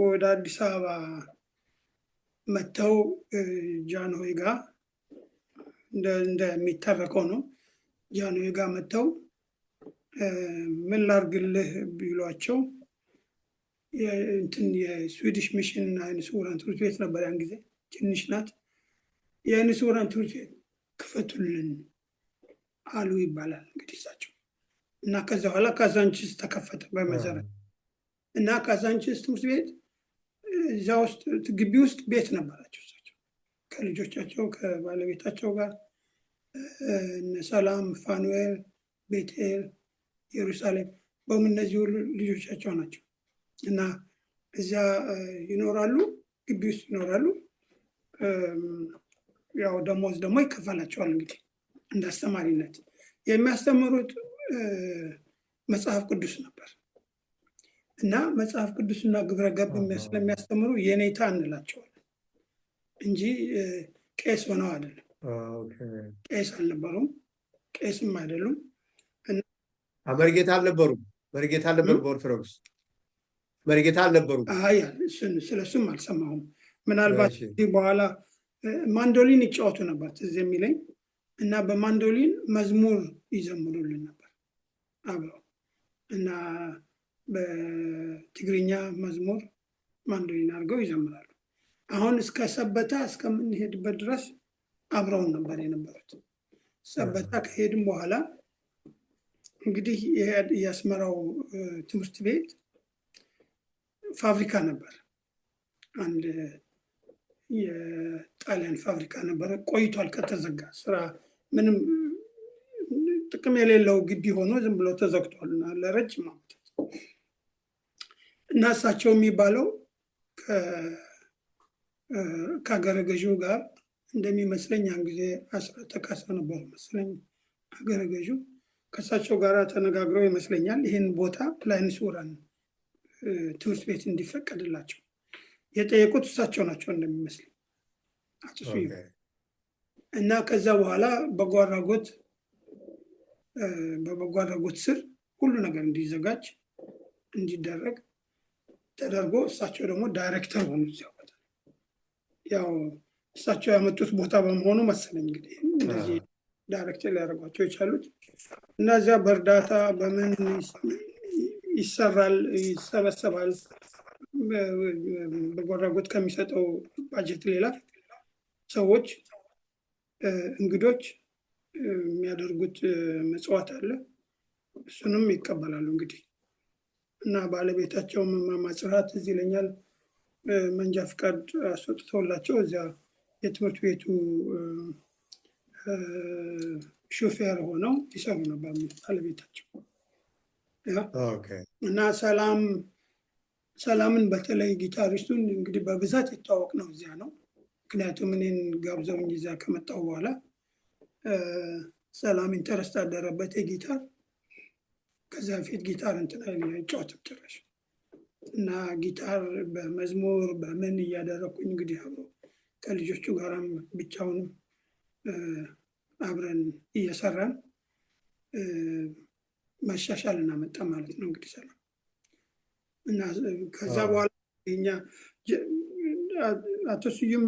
ወደ አዲስ አበባ መጥተው ጃንሆይ ጋር እንደሚተረከው ነው። ጃንሆይ ጋር መጥተው ምን ላድርግልህ ቢሏቸው እንትን የስዊዲሽ ሚሽን እና አይነ ስውራን ትምህርት ቤት ነበር ያን ጊዜ፣ ትንሽ ናት። የአይነ ስውራን ትምህርት ቤት ክፈቱልን አሉ ይባላል እንግዲህ እሳቸው። እና ከዛ በኋላ ካዛንቺስ ተከፈተ በመሰረት እና ካዛንቺስ ትምህርት ቤት እዛ ውስጥ ግቢ ውስጥ ቤት ነበራቸው እሳቸው ከልጆቻቸው ከባለቤታቸው ጋር እነ ሰላም፣ ፋኑኤል፣ ቤቴል፣ ኢየሩሳሌም በእነዚህ ሁሉ ልጆቻቸው ናቸው። እና እዚያ ይኖራሉ፣ ግቢ ውስጥ ይኖራሉ። ያው ደሞዝ ደግሞ ይከፈላቸዋል እንግዲህ እንደ አስተማሪነት። የሚያስተምሩት መጽሐፍ ቅዱስ ነበር እና መጽሐፍ ቅዱስና ግብረ ገብ ስለሚያስተምሩ የኔታ እንላቸዋለን እንጂ ቄስ ሆነው አይደለም። ቄስ አልነበሩም፣ ቄስም አይደሉም። መሪጌታ አልነበሩም። መሪጌታ አልነበሩ፣ በኦርቶዶክስ መሪጌታ አልነበሩም። ስለሱም አልሰማሁም። ምናልባት በኋላ ማንዶሊን ይጫወቱ ነበር ትዝ የሚለኝ እና በማንዶሊን መዝሙር ይዘምሩልን ነበር አብረው እና በትግርኛ መዝሙር ማንዶሊን አድርገው ይዘምራሉ። አሁን እስከ ሰበታ እስከምንሄድበት ድረስ አብረውን ነበር የነበሩት። ሰበታ ከሄድም በኋላ እንግዲህ የአስመራው ትምህርት ቤት ፋብሪካ ነበር። አንድ የጣሊያን ፋብሪካ ነበረ። ቆይቷል ከተዘጋ። ስራ ምንም ጥቅም የሌለው ግቢ ሆኖ ዝም ብሎ ተዘግቷል እና ለረጅም ዓመታት እና እሳቸው የሚባለው ከአገረ ገዢው ጋር እንደሚመስለኝ ያን ጊዜ አስራተ ካሳ ነበሩ መስለኝ አገረ ገዢው። ከእሳቸው ጋር ተነጋግረው ይመስለኛል ይህን ቦታ ለዓይነ ስውራን ትምህርት ቤት እንዲፈቀድላቸው የጠየቁት እሳቸው ናቸው እንደሚመስለኝ አቶ ስዩም። እና ከዛ በኋላ በጎ አድራጎት ስር ሁሉ ነገር እንዲዘጋጅ እንዲደረግ ተደርጎ እሳቸው ደግሞ ዳይሬክተር ሆኑ። ያው እሳቸው ያመጡት ቦታ በመሆኑ መሰለኝ እንግዲህ እንደዚህ ዳይሬክተር ሊያደርጓቸው የቻሉት። እና እዚያ በእርዳታ በምን ይሰራል፣ ይሰበሰባል። በጎ አድራጎት ከሚሰጠው ባጀት ሌላ ሰዎች፣ እንግዶች የሚያደርጉት መጽዋት አለ፣ እሱንም ይቀበላሉ እንግዲህ። እና ባለቤታቸው እማማ ጽርሐት እዚህ ይለኛል መንጃ ፍቃድ አስወጥተውላቸው እዚያ የትምህርት ቤቱ ሾፌር ሆነው ይሰሩ ነበር ባለቤታቸው። እና ሰላምን በተለይ ጊታሪስቱን እንግዲህ በብዛት ይታወቅ ነው እዚያ ነው። ምክንያቱም እኔን ጋብዘውኝ እዚያ ከመጣሁ በኋላ ሰላም ኢንተረስት አደረበት የጊታር። ከዚያ በፊት ጊታር እንትን አይጫወትም ጭራሽ። እና ጊታር በመዝሙር በምን እያደረኩኝ እንግዲህ አብሮ ከልጆቹ ጋራም ብቻውንም አብረን እየሰራን መሻሻል እናመጣ ማለት ነው እንግዲህ ሰላም። እና ከዛ በኋላ እኛ አቶ ስዩም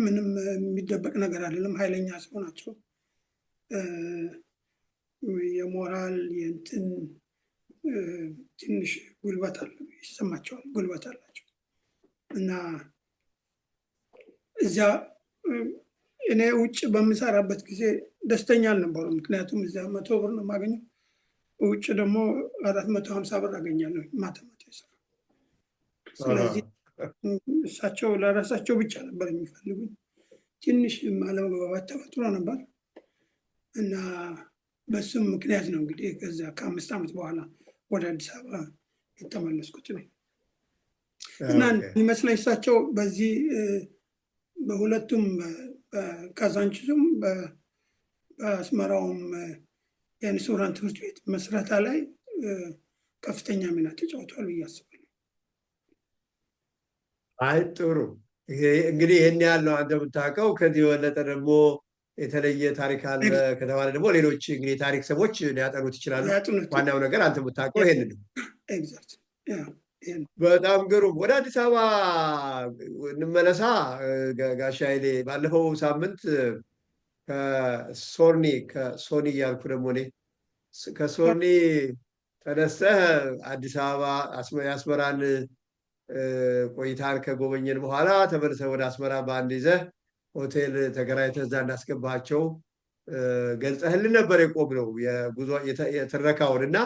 ምንም የሚደበቅ ነገር አይደለም፣ ኃይለኛ ሰው ናቸው። የሞራል የእንትን ትንሽ ጉልበት አለ ይሰማቸዋል፣ ጉልበት አላቸው። እና እዚያ እኔ ውጭ በምሰራበት ጊዜ ደስተኛ አልነበሩ። ምክንያቱም እዚያ 100 ብር ነው የማገኘው፣ ውጭ ደግሞ 450 ብር አገኛለሁ ማታ ማታ ይሰራ። ስለዚህ እሳቸው ለራሳቸው ብቻ ነበር የሚፈልጉኝ። ትንሽ አለመግባባት ተፈጥሮ ነበር እና በሱም ምክንያት ነው እንግዲህ ከዛ ከ5 ዓመት በኋላ ወደ አዲስ አበባ የተመለስኩት ነው። እና ይመስለኝ እሳቸው በዚህ በሁለቱም በካዛንቺሱም በአስመራውም የዓይነ ስውራን ትምህርት ቤት መስረታ ላይ ከፍተኛ ሚና ተጫውተዋል ብዬ አስባለሁ። አይ ጥሩ። እንግዲህ ይህን ያለው አንተ የምታውቀው። ከዚህ የበለጠ ደግሞ የተለየ ታሪክ አለ ከተባለ ደግሞ ሌሎች እንግዲህ የታሪክ ሰዎች ሊያጠኑት ይችላሉ። ዋናው ነገር አንተ የምታውቀው ይሄን ነው። በጣም ግሩም። ወደ አዲስ አበባ እንመለሳ ጋሽ ኃይሌ። ባለፈው ሳምንት ከሶኒ እያልኩ ደግሞ እኔ ከሶኒ ተነስተህ አዲስ አበባ የአስመራን ቆይታን ከጎበኘን በኋላ ተመልሰህ ወደ አስመራ በአንድ ይዘህ ሆቴል ተከራይተህ እዛ እንዳስገባቸው ገልጸህልን ነበር የቆምነው የጉዞ የትረካውን እና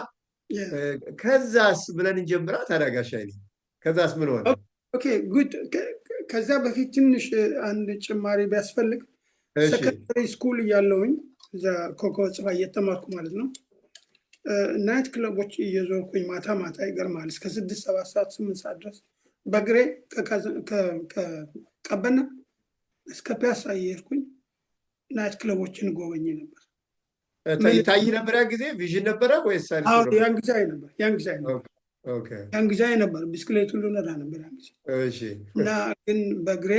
ከዛስ ብለን እንጀምራ። ታዲያ ጋሽ ኃይሌ ከዛስ ምን ሆነ? ኦኬ ጉድ። ከዛ በፊት ትንሽ አንድ ጭማሪ ቢያስፈልግ ሰከንዳሪ ስኩል እያለሁኝ እዛ ኮከበ ጽባህ እየተማርኩ ማለት ነው ናይት ክለቦች እየዞርኩኝ ማታ ማታ ይገርማል እስከ 6 7 ሰዓት 8 ሰዓት ድረስ በእግሬ ከቀበና እስከ ፒያሳ እየሄድኩኝ ናይት ክለቦችን ጎበኝ ነበር። ይታይ ነበር ያ ጊዜ ቪዥን ነበረ ወይስ? ያን ጊዜ ነበር ያን ጊዜ ነበር ብስክሌት ሁሉ ነዳ ነበር ያን ጊዜ። እና ግን በእግሬ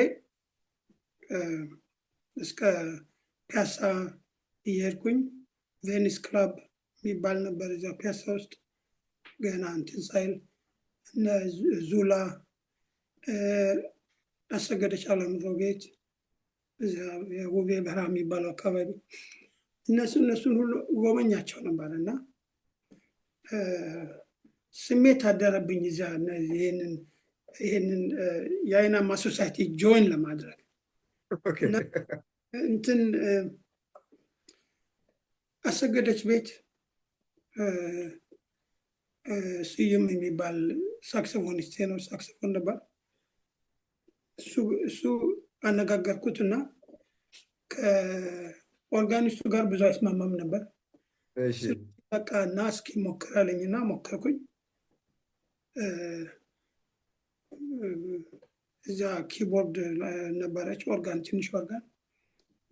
እስከ ፒያሳ እየሄድኩኝ ቬኒስ ክለብ የሚባል ነበር እዛ ፒያሳ ውስጥ ገና እንትን ሳይል እነ ዙላ አሰገደች አለምሮ ቤት ውቤ በረሃ የሚባለው አካባቢ እነሱን ሁሉ ጎበኛቸው ነበር። እና ስሜት አደረብኝ እዛ ይሄንን የአይናማ ሶሳይቲ ጆይን ለማድረግ እንትን አሰገደች ቤት ስዩም የሚባል ሳክሶፎኒስት ነው ሳክሶፎን ነበር። እሱ አነጋገርኩትና ከኦርጋኒስቱ ጋር ብዙ አይስማማም ነበር። በቃ እና እስኪ ሞክራለኝና ሞከርኩኝ። እዛ ኪቦርድ ነበረች ኦርጋን ትንሽ ኦርጋን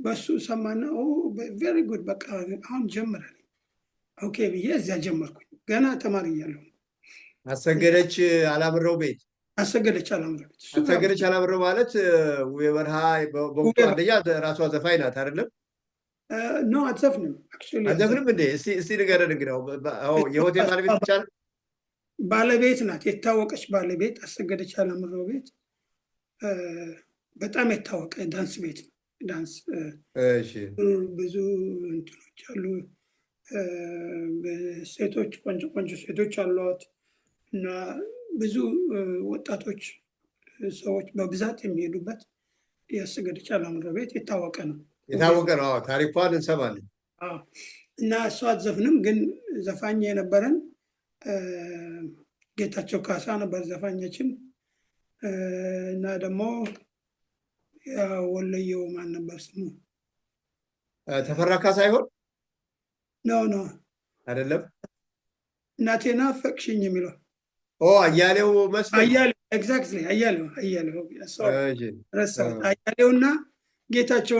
በሱ ሰማና ቬሪ ጉድ በቃ አሁን ጀምራለኝ። ኦኬ ብዬ እዚያ ጀመርኩኝ ገና ተማሪ እያለሁ። አሰገደች አላምረው ቤት አሰገደች አላምረው ማለት ውቤ በረሃ በወቅቱ አንደኛ ራሷ ዘፋኝ ናት አይደለም? ኖ አትዘፍንም። አትዘፍንም እንዴ? እስቲ ንገረን እንግዲህ። የሆቴል ባለቤት ብቻ ባለቤት ናት፣ የታወቀች ባለቤት። አሰገደች አላምረው ቤት በጣም የታወቀ ዳንስ ቤት ነው። ዳንስ ብዙ እንትኖች አሉ፣ ሴቶች ቆንጆ ቆንጆ ሴቶች አሏት እና ብዙ ወጣቶች ሰዎች በብዛት የሚሄዱበት የአሰገደች አላምረው ቤት የታወቀ ነው። ታሪኳን እንሰማለን። እና እሷ አትዘፍንም፣ ግን ዘፋኝ የነበረን ጌታቸው ካሳ ነበር ዘፋኛችን። እና ደግሞ ወለየው ማን ነበር ስሙ? ተፈራ ካሳ ሳይሆን ኖ አይደለም፣ እናቴና ፈቅሽኝ የሚለው አያሌው መስሎኝ። አያሌው ኤግዛክትሊ አያሌው ረሳሁት። አያሌውና ጌታቸው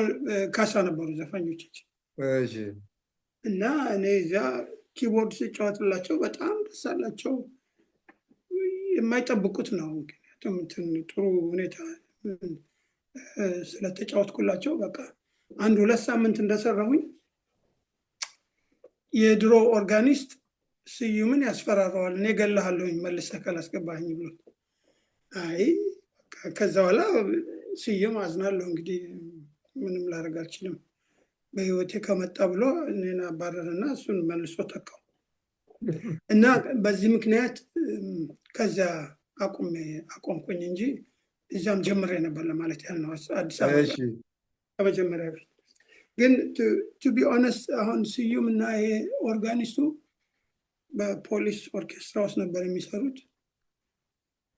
ካሳ ነበሩ ዘፋኞቻችን። እና እኔ እዚያ ኪቦርድ ስጫወትላቸው በጣም ደስ አላቸው። የማይጠብቁት ነው፣ ምክንያቱም ጥሩ ሁኔታ ስለተጫወትኩላቸው። በቃ 1-2 ሳምንት እንደሰራሁኝ የድሮ ኦርጋኒስት ስዩምን ያስፈራረዋል። እኔ እገልሃለሁኝ መልሰህ ካላስገባኸኝ ብሎ። አይ ከዛ በኋላ ስዩም አዝናለሁ እንግዲህ ምንም ላደርግ አልችልም በህይወቴ ከመጣ ብሎ እኔን አባረረና እሱን መልሶ ተካው። እና በዚህ ምክንያት ከዚያ አቆምኩኝ እንጂ እዛም ጀምሬ ነበር ለማለት ያህል ነው። አዲስ አበባ ከመጀመሪያ በፊት ግን ቱ ቢ ኦነስት አሁን ስዩም እና ይሄ ኦርጋኒስቱ በፖሊስ ኦርኬስትራ ውስጥ ነበር የሚሰሩት።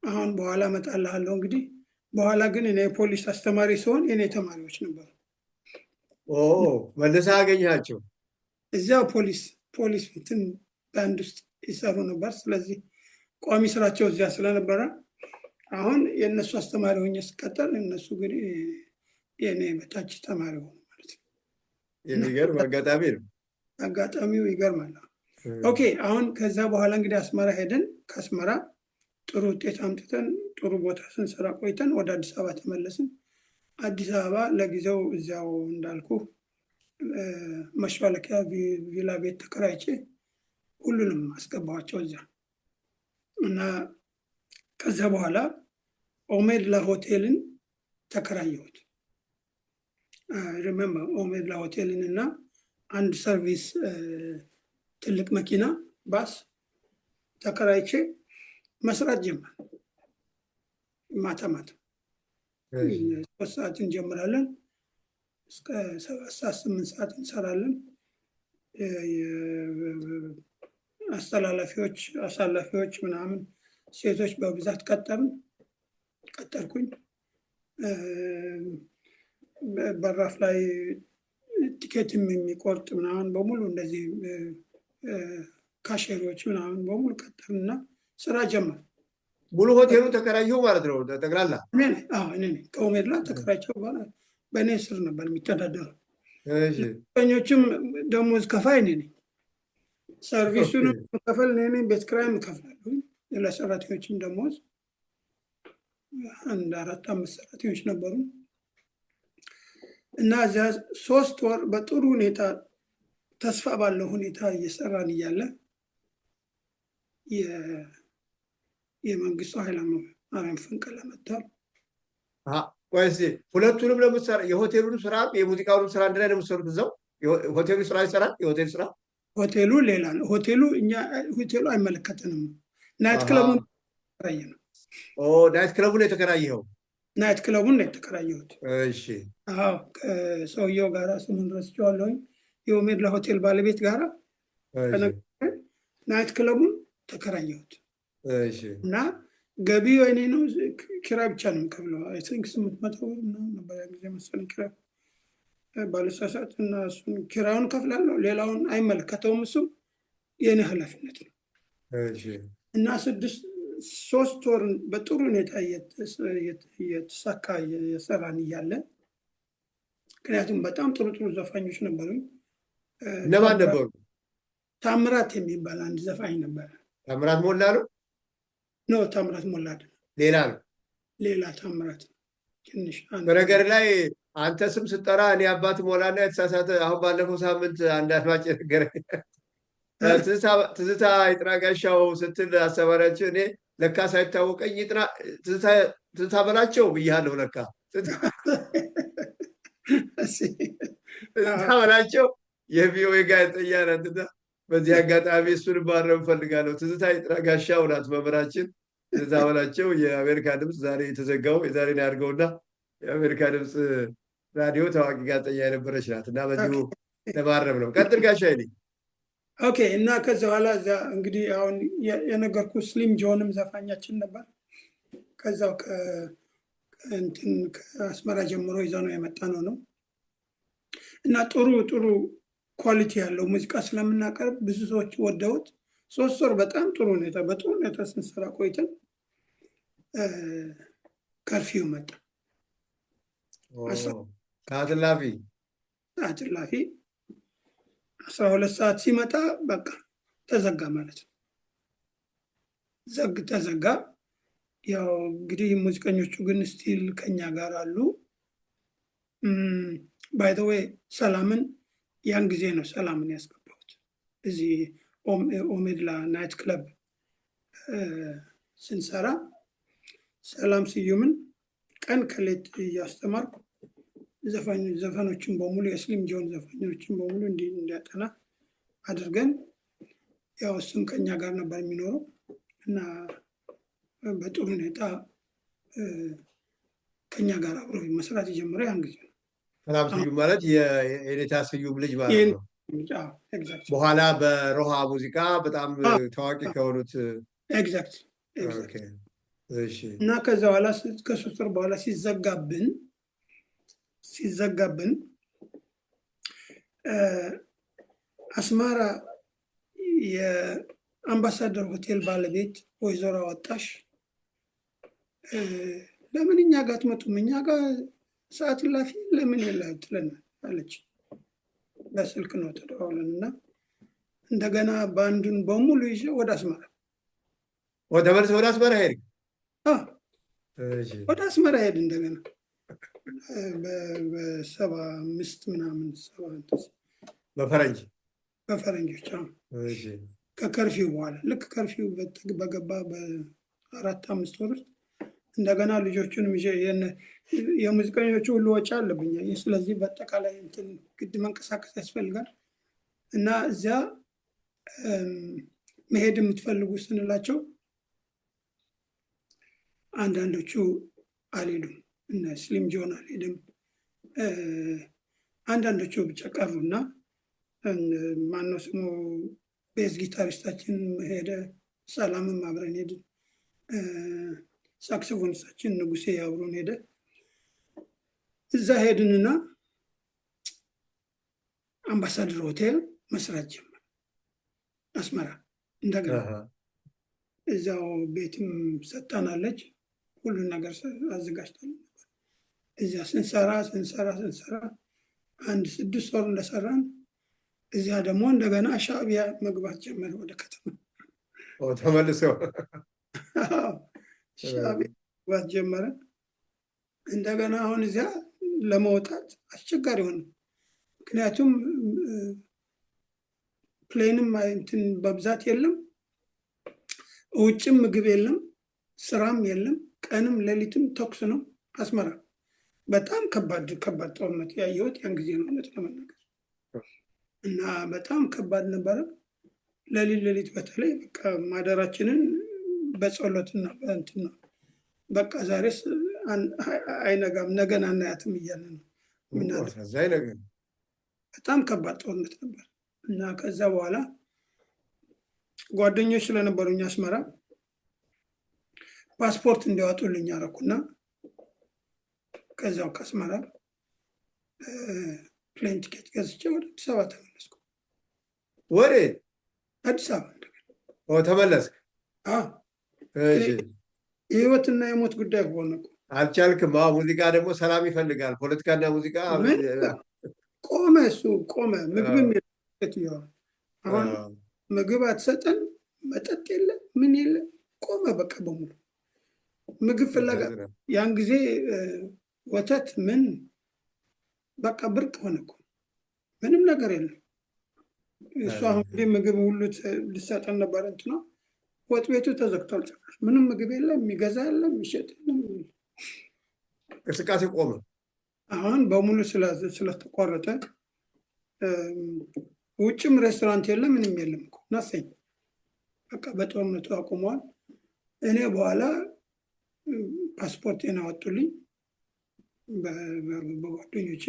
አሁን በኋላ እመጣልሃለሁ እንግዲህ። በኋላ ግን እኔ ፖሊስ አስተማሪ ሲሆን የኔ ተማሪዎች ነበሩ። መልሰህ አገኘሃቸው? እዚያው ፖሊስ እንትን ባንድ ውስጥ ይሰሩ ነበር። ስለዚህ ቋሚ ስራቸው እዚያ ስለነበረ አሁን የእነሱ አስተማሪ ሆኜ ስቀጠል እነሱ ግን የኔ በታች ተማሪ ሆኑ ማለት ነው። የሚገርም አጋጣሚ ነው። አጋጣሚው ይገርማል። ኦኬ አሁን ከዛ በኋላ እንግዲህ አስመራ ሄደን ከአስመራ ጥሩ ውጤት አምጥተን ጥሩ ቦታ ስንሰራ ቆይተን ወደ አዲስ አበባ ተመለስን። አዲስ አበባ ለጊዜው እዚያው እንዳልኩ መሿለኪያ ቪላ ቤት ተከራይቼ ሁሉንም አስገባኋቸው እዚያ። እና ከዛ በኋላ ኦሜድላ ሆቴልን ተከራየሁት። ሪሜምበር ኦሜድላ ሆቴልን እና አንድ ሰርቪስ ትልቅ መኪና ባስ ተከራይቼ መስራት ጀመር። ማታ 3 ሰዓት እንጀምራለን እስከ 7 ሰዓት 8 ሰዓት እንሰራለን። አሳላፊዎች ምናምን ሴቶች በብዛት ቀጠርኩኝ። በራፍ ላይ ቲኬትም የሚቆርጥ ምናምን በሙሉ እንደዚህ ካሼሮች ምናምን በሙሉ ቀጠርንና ስራ ጀመር። ሙሉ ሆቴሉ ተከራየው ማለት ነው ጠቅላላ? እኔ ከኦሜድላ ተከራይቸው በእኔ ስር ነበር የሚተዳደረው። ሰራተኞችም ደሞዝ ከፋይ እኔ ነኝ። ሰርቪሱን ከፈል እኔ ነኝ። ቤት ኪራይም እከፍላለሁ። ለሰራተኞችም ደሞዝ 4-5 ሰራተኞች ነበሩ እና እዚያ 3 ወር በጥሩ ሁኔታ ተስፋ ባለው ሁኔታ እየሰራን እያለ የመንግስቱ ኃይለማርያም ፈንቅለ መጥቷል። ቆይስ ሁለቱንም ለምሳሌ የሆቴሉን ስራ የሙዚቃውን ስራ አንድ ላይ ነው የምትሰሩት? እዛው ሆቴሉ ስራ ይሰራል? የሆቴል ስራ ሆቴሉ ሌላ ነው። ሆቴሉ አይመለከተንም። ናይት ክለቡን ተከራየ ነው። ናይት ክለቡን የተከራየው? ናይት ክለቡን ነው የተከራየሁት። እሺ። ከሰውየው ጋራ ስሙን ረስቼዋለሁኝ። የኦሜድላ ሆቴል ባለቤት ጋራ ናይት ክለቡን ተከራየሁት። እሺ። እና ገቢው እኔ ነው። ኪራይ ብቻ ነው የምከፍለው። አይ ቲንክ 800 ብር ምናምን ነበር ያ ጊዜ መሰለኝ ኪራይ ባለሳሳት። እና እሱን ኪራዩን ከፍላለሁ። ሌላውን አይመለከተውም። እሱ የኔ ኃላፊነት ነው። እና 3 ወር በጥሩ ሁኔታ እየተሳካ የሰራን እያለ ምክንያቱም በጣም ጥሩ ዘፋኞች ነበሩ። እነማን ነበሩ? ታምራት የሚባል አንድ ዘፋኝ ነበረ። ታምራት ሞላ ነው? ኖ ታምራት ሞላ አይደለም፣ ሌላ ነው። ሌላ ታምራት ትንሽ በነገር ላይ አንተ ስም ስጠራ እኔ አባት ሞላና የተሳሳተ አሁን ባለፈው ሳምንት አንድ አድማጭ ነገረኝ። ትዝታ ይጥና ጋሻው ስትል አሰባሪያቸው እኔ ለካ ሳይታወቀኝ ትዝታ በላቸው ብያለሁ። ለካ ትዝታ በላቸው የቪኦኤ ጋዜጠኛ ናትና በዚህ አጋጣሚ እሱን ማረም እፈልጋለሁ። ትዝታ ይጥና ጋሻው ናት መምህራችን። ትዝታ በላቸው የአሜሪካ ድምፅ ዛሬ የተዘጋው የዛሬን ያድርገውና የአሜሪካ ድምፅ ራዲዮ ታዋቂ ጋዜጠኛ የነበረች ናት እና በዚሁ ለማረም ነው። ቀጥል ጋሻዬ። ኦኬ። እና ከዛ በኋላ እዛ እንግዲህ አሁን የነገርኩ ስሊም ጆንም ዘፋኛችን ነበር። ከዛው ከአስመራ ጀምሮ ይዘው ነው የመጣ ነው እና ጥሩ ኳሊቲ ያለው ሙዚቃ ስለምናቀርብ ብዙ ሰዎች ወደውት 3 ወር በጣም በጥሩ ሁኔታ ስንሰራ ቆይተን ከርፊው መጣ። ሰዓት እላፊ 12 ሰዓት ሲመጣ በቃ ተዘጋ ማለት ነው። ተዘጋ። ያው እንግዲህ ሙዚቀኞቹ ግን ስቲል ከኛ ጋር አሉ። ባይ ዘ ዌይ ሰላምን ያን ጊዜ ነው ሰላምን ያስገባሁት እዚህ ኦሜድላ ናይት ክለብ ስንሰራ ሰላም ስዩምን ቀን ከሌት እያስተማርኩ ዘፈኖችን በሙሉ የስሊም ጆን ዘፈኖችን በሙሉ እንዲያጠና አድርገን ያው እሱም ከኛ ጋር ነበር የሚኖረው እና በጥሩ ሁኔታ ከኛ ጋር አብሮ መስራት የጀመረ ያን ጊዜ ነው። ሰላም ስዩም ማለት የኔታ ስዩም ልጅ ማለት ነው። በኋላ በሮሃ ሙዚቃ በጣም ታዋቂ ከሆኑት ኤግዛክት እና ከዛ በኋላ ከ3 ወር በኋላ ሲዘጋብን አስመራ የአምባሳደር ሆቴል ባለቤት ወይዘሮ አወጣሽ ለምን እኛ ጋር አትመጡም? እኛ ጋር ሰዓት እላፊ ለምን የለም ትለናል አለች። በስልክ ነው ተደዋውለን እና እንደገና ባንዱን በሙሉ ይዤ ወደ አስመራ ወደ አስመራ ሄድ ወደ አስመራ ሄድ እንደገና በ75 ምናምን በፈረንጆች ከከርፊው በኋላ ልክ ከርፊው በገባ በ4-5 ወር ውስጥ እንደገና ልጆቹንም የሙዚቀኞቹ ሁሉ ወጪ አለብኝ። ስለዚህ በአጠቃላይ ግድ መንቀሳቀስ ያስፈልጋል እና እዚያ መሄድ የምትፈልጉ ስንላቸው አንዳንዶቹ አልሄዱም። እነ ስሊም ጆን አልሄድም። አንዳንዶቹ ብቻ ቀሩና ማነው ስሙ ቤዝ ጊታሪስታችን ሄደ፣ ሰላምም አብረን ሄድን። ሳክስፎኒስታችን ንጉሴ አብሮን ሄደ። እዛ ሄድንና አምባሳደር ሆቴል መስራት ጀመር አስመራ። እንደገና እዛው ቤትም ሰጣናለች፣ ሁሉን ነገር አዘጋጅተን እዚያ ስንሰራ 6 ወር እንደሰራን እዚያ ደግሞ እንደገና ሻዕቢያ መግባት ጀመረ ወደ ከተማ። ተመልሰው ሻዕቢያ መግባት ጀመረ እንደገና። አሁን እዚያ ለመውጣት አስቸጋሪ ሆነ። ምክንያቱም ፕሌንም እንትን በብዛት የለም፣ ውጭም ምግብ የለም፣ ስራም የለም፣ ቀንም ሌሊትም ተኩስ ነው። አስመራ በጣም ከባድ ጦርነት ያየሁት ያን ጊዜ ነው እውነት ለመናገር። እና በጣም ከባድ ነበረ። ሌሊት በተለይ በቃ ማደራችንን በጸሎትና በእንትን ነው። በቃ ዛሬስ አይነጋም ነገን አናያትም እያለ ነው ምናምን። በጣም ከባድ ጦርነት ነበር። እና ከዛ በኋላ ጓደኞች ስለነበሩኝ አስመራ ፓስፖርት እንዲያወጡልኝ አደረኩና ከዛው ከአስመራ ፕሌን ቲኬት ገዝቼ ወደ አዲስ አበባ ተመለስኩ። ወደ አዲስ አበባ ተመለስክ? የህይወትና የሞት ጉዳይ ሆነ። አልቻልክም። ሙዚቃ ደግሞ ሰላም ይፈልጋል። ፖለቲካና ሙዚቃ ቆመ። እሱ ቆመ። ምግብም አሁን ምግብ አትሰጠን፣ መጠጥ የለ፣ ምን የለ፣ ቆመ በቃ በሙሉ ምግብ ፍለጋ። ያን ጊዜ ወተት ምን በቃ ብርቅ ሆነ እኮ ምንም ነገር የለም። እሱ አሁን እንግዲህ ምግብ ሁሉ ልሰጠን ነበር እንትና ወጥ ቤቱ ተዘግቷል። ጭራሽ ምንም ምግብ የለም፣ የሚገዛ የለም፣ የሚሸጥ የለም። እንቅስቃሴ ቆመ። አሁን በሙሉ ስለተቋረጠ ውጭም ሬስቶራንት የለም፣ ምንም የለም እኮ ናሰኝ። በቃ በጦርነቱ አቁመዋል። እኔ በኋላ ፓስፖርቴን አወጡልኝ በጓደኞቼ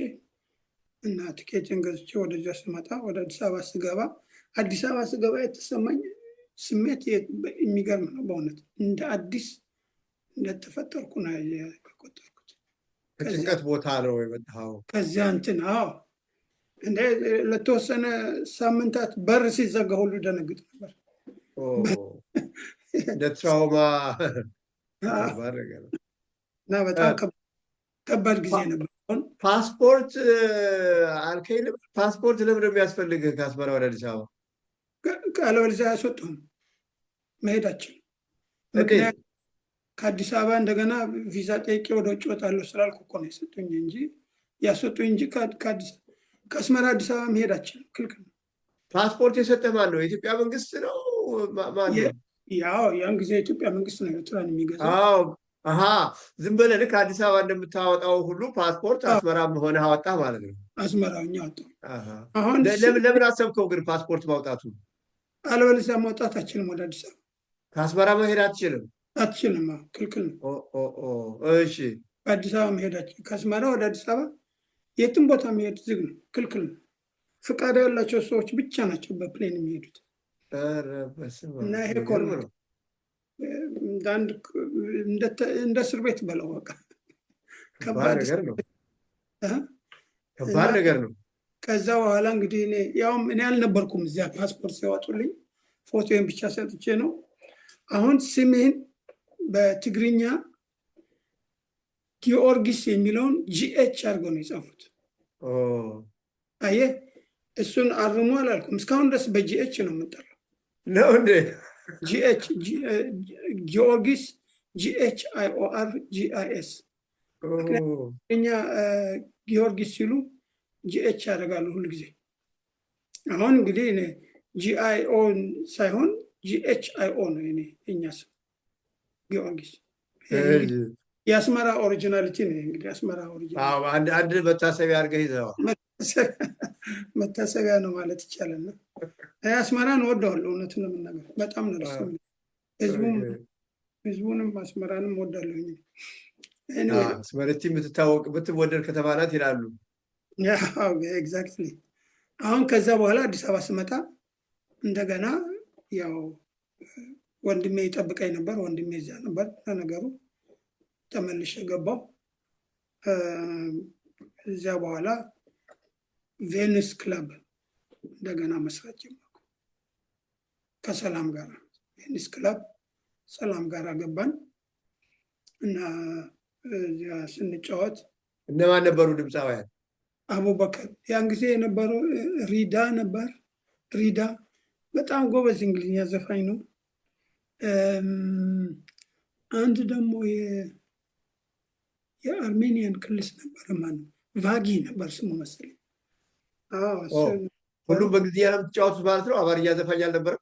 እና ቲኬትን ገዝቼ ወደዚያ ስመጣ ወደ አዲስ አበባ ስገባ የተሰማኝ ስሜት የሚገርም ነው በእውነት። እንደ አዲስ እንደተፈጠርኩ ነው የቆጠርኩት። ከጭንቀት ቦታ ነው የመጣኸው? ከዚያ እንትን እንደ ለተወሰነ ሳምንታት በር ሲዘጋ ሁሉ ደነግጥ ነበር። እንደ ትራውማ እና በጣም ከባድ ጊዜ ነበር። ፓስፖርት አልከኝ። ፓስፖርት ለምን የሚያስፈልግህ ከአስመራ ወደ አዲስ አበባ? አለበለዚያ አያስወጡህም፣ መሄዳችን። ምክንያት ከአዲስ አበባ እንደገና ቪዛ ጠይቄ ወደ ውጭ ወጣለሁ ስላልኩ እኮ ነው የሰጡኝ እንጂ ያስወጡኝ እንጂ ከአስመራ አዲስ አበባ መሄዳችን ክልክል ነው። ፓስፖርት የሰጠህ ማን ነው? የኢትዮጵያ መንግስት ነው? ማን ነው? ያው ያን ጊዜ የኢትዮጵያ መንግስት ነው ኤርትራን የሚገዛው። ዝም ብለህ ልክ አዲስ አበባ እንደምታወጣው ሁሉ ፓስፖርት አስመራ ሆነ አወጣህ ማለት ነው? አስመራኛ ወጣሁ። አሁን ለምን አሰብከው ግን ፓስፖርት ማውጣቱ? አለበለዚያ ማውጣት አችልም። ወደ አዲስ አበባ ከአስመራ መሄድ አትችልም? አትችልም፣ ክልክል ነው። እሺ፣ አዲስ አበባ መሄዳችን ከአስመራ ወደ አዲስ አበባ የትም ቦታ መሄድ ዝግ ነው፣ ክልክል ነው። ፍቃድ ያላቸው ሰዎች ብቻ ናቸው በፕሌን የሚሄዱት። እና ይሄ ነው እንደ እስር ቤት በለው በቃ ከባድ ነገር ነው። ከዛ በኋላ እንግዲህ እኔ አልነበርኩም እዚያ። ፓስፖርት ሲያወጡልኝ ፎቶዬን ብቻ ሰጥቼ ነው። አሁን ስሜን በትግርኛ ጊዮርጊስ የሚለውን ጂኤች አድርገው ነው የጻፉት። አየህ፣ እሱን አርሙ አላልኩም። እስካሁን ድረስ በጂኤች ነው የምጠራው። ነው እንዴ? ጂኤች ጊዮርጊስ GHIORGIS። እኛ ጊዮርጊስ ሲሉ ጂኤች ያደርጋሉ ሁሉ ጊዜ። አሁን እንግዲህ GIO ሳይሆን GHIO ነው የኛ ስም ጊዮርጊስ። የአስመራ ኦሪጂናሊቲ ነው እንግዲህ። አስመራ ኦሪጂናል አንድ መታሰቢያ አድርገህ ይዘዋል። መታሰቢያ ነው ማለት ይቻላል። አስመራን እወደዋለሁ እውነቱን ለመናገር በጣም ነው ደስ የሚለው። ህዝቡንም አስመራንም እወዳለሁ። አስመረቲ የምትታወቅ ብትወደድ ከተማ ናት ይላሉ። ኤግዛክትሊ። አሁን ከዛ በኋላ አዲስ አበባ ስመጣ እንደገና ያው ወንድሜ ይጠብቀኝ ነበር። ወንድሜ እዚያ ነበር። ለነገሩ ተመልሼ ገባሁ። እዚያ በኋላ ቬኒስ ክለብ እንደገና መስራት ጀመርኩ ከሰላም ጋር። ቬኒስ ክለብ ሰላም ጋር ገባን እና እዚያ ስንጫወት እነማን ነበሩ ድምፃውያን? አቡበከር ያን ጊዜ የነበረው ሪዳ ነበር። ሪዳ በጣም ጎበዝ እንግሊዝኛ ዘፋኝ ነው። አንድ ደግሞ የአርሜኒያን ክልስ ነበር። ማነው ቫጊ ነበር ስሙ መሰለኝ። ሁሉም በእንግሊዝኛ ነው የምትጫወቱት ማለት ነው? አማርኛ ዘፋኝ አልነበረም?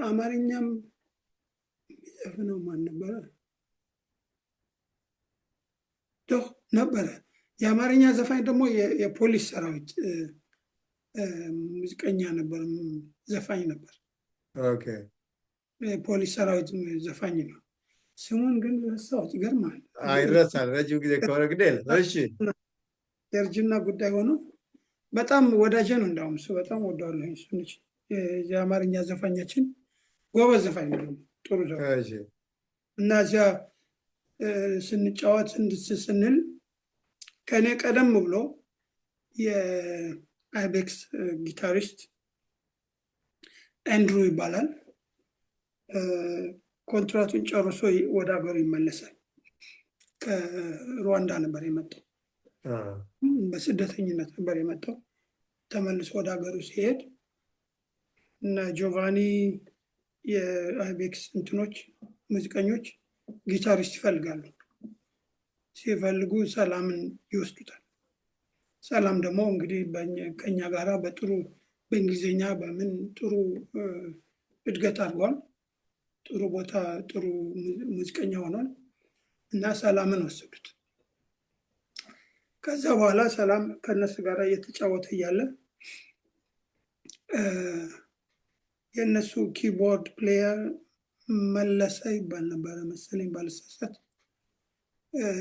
አማርኛም የሚዘፍነው ማን ነበረ? ነበረ። የአማርኛ ዘፋኝ ደግሞ የፖሊስ ሰራዊት ሙዚቀኛ ነበር፣ ዘፋኝ ነበር። የፖሊስ ሰራዊት ዘፋኝ ነው። ስሙን ግን ረሳሁት። ይገርማል። ይረሳል። ረጅም ጊዜ ከሆነ ግን እሺ፣ የእርጅና ጉዳይ ሆኖ በጣም ወዳጄ ነው። እንዳውም እሱ በጣም ወደዋለሁ። እሱ ነች የአማርኛ ዘፋኛችን፣ ጎበዝ ዘፋኝ ነው፣ ጥሩ ዘፋኝ እና እዚያ ስንጫወት ስንል ከእኔ ቀደም ብሎ የአይቤክስ ጊታሪስት አንድሩ ይባላል። ኮንትራቱን ጨርሶ ወደ ሀገሩ ይመለሳል። ከሩዋንዳ ነበር የመጣው፣ በስደተኝነት ነበር የመጣው። ተመልሶ ወደ ሀገሩ ሲሄድ እና ጆቫኒ የአይቤክስ እንትኖች ሙዚቀኞች ጊታሪስት ይፈልጋሉ። ሲፈልጉ ሰላምን ይወስዱታል። ሰላም ደግሞ እንግዲህ ከኛ ጋራ በጥሩ በእንግሊዝኛ በምን ጥሩ እድገት አድርጓል። ጥሩ ቦታ ጥሩ ሙዚቀኛ ሆኗል እና ሰላምን ወሰዱት። ከዛ በኋላ ሰላም ከነሱ ጋር እየተጫወተ እያለ የእነሱ ኪቦርድ ፕሌየር መለሰ ይባል ነበረ መሰለኝ ባልሳሳት።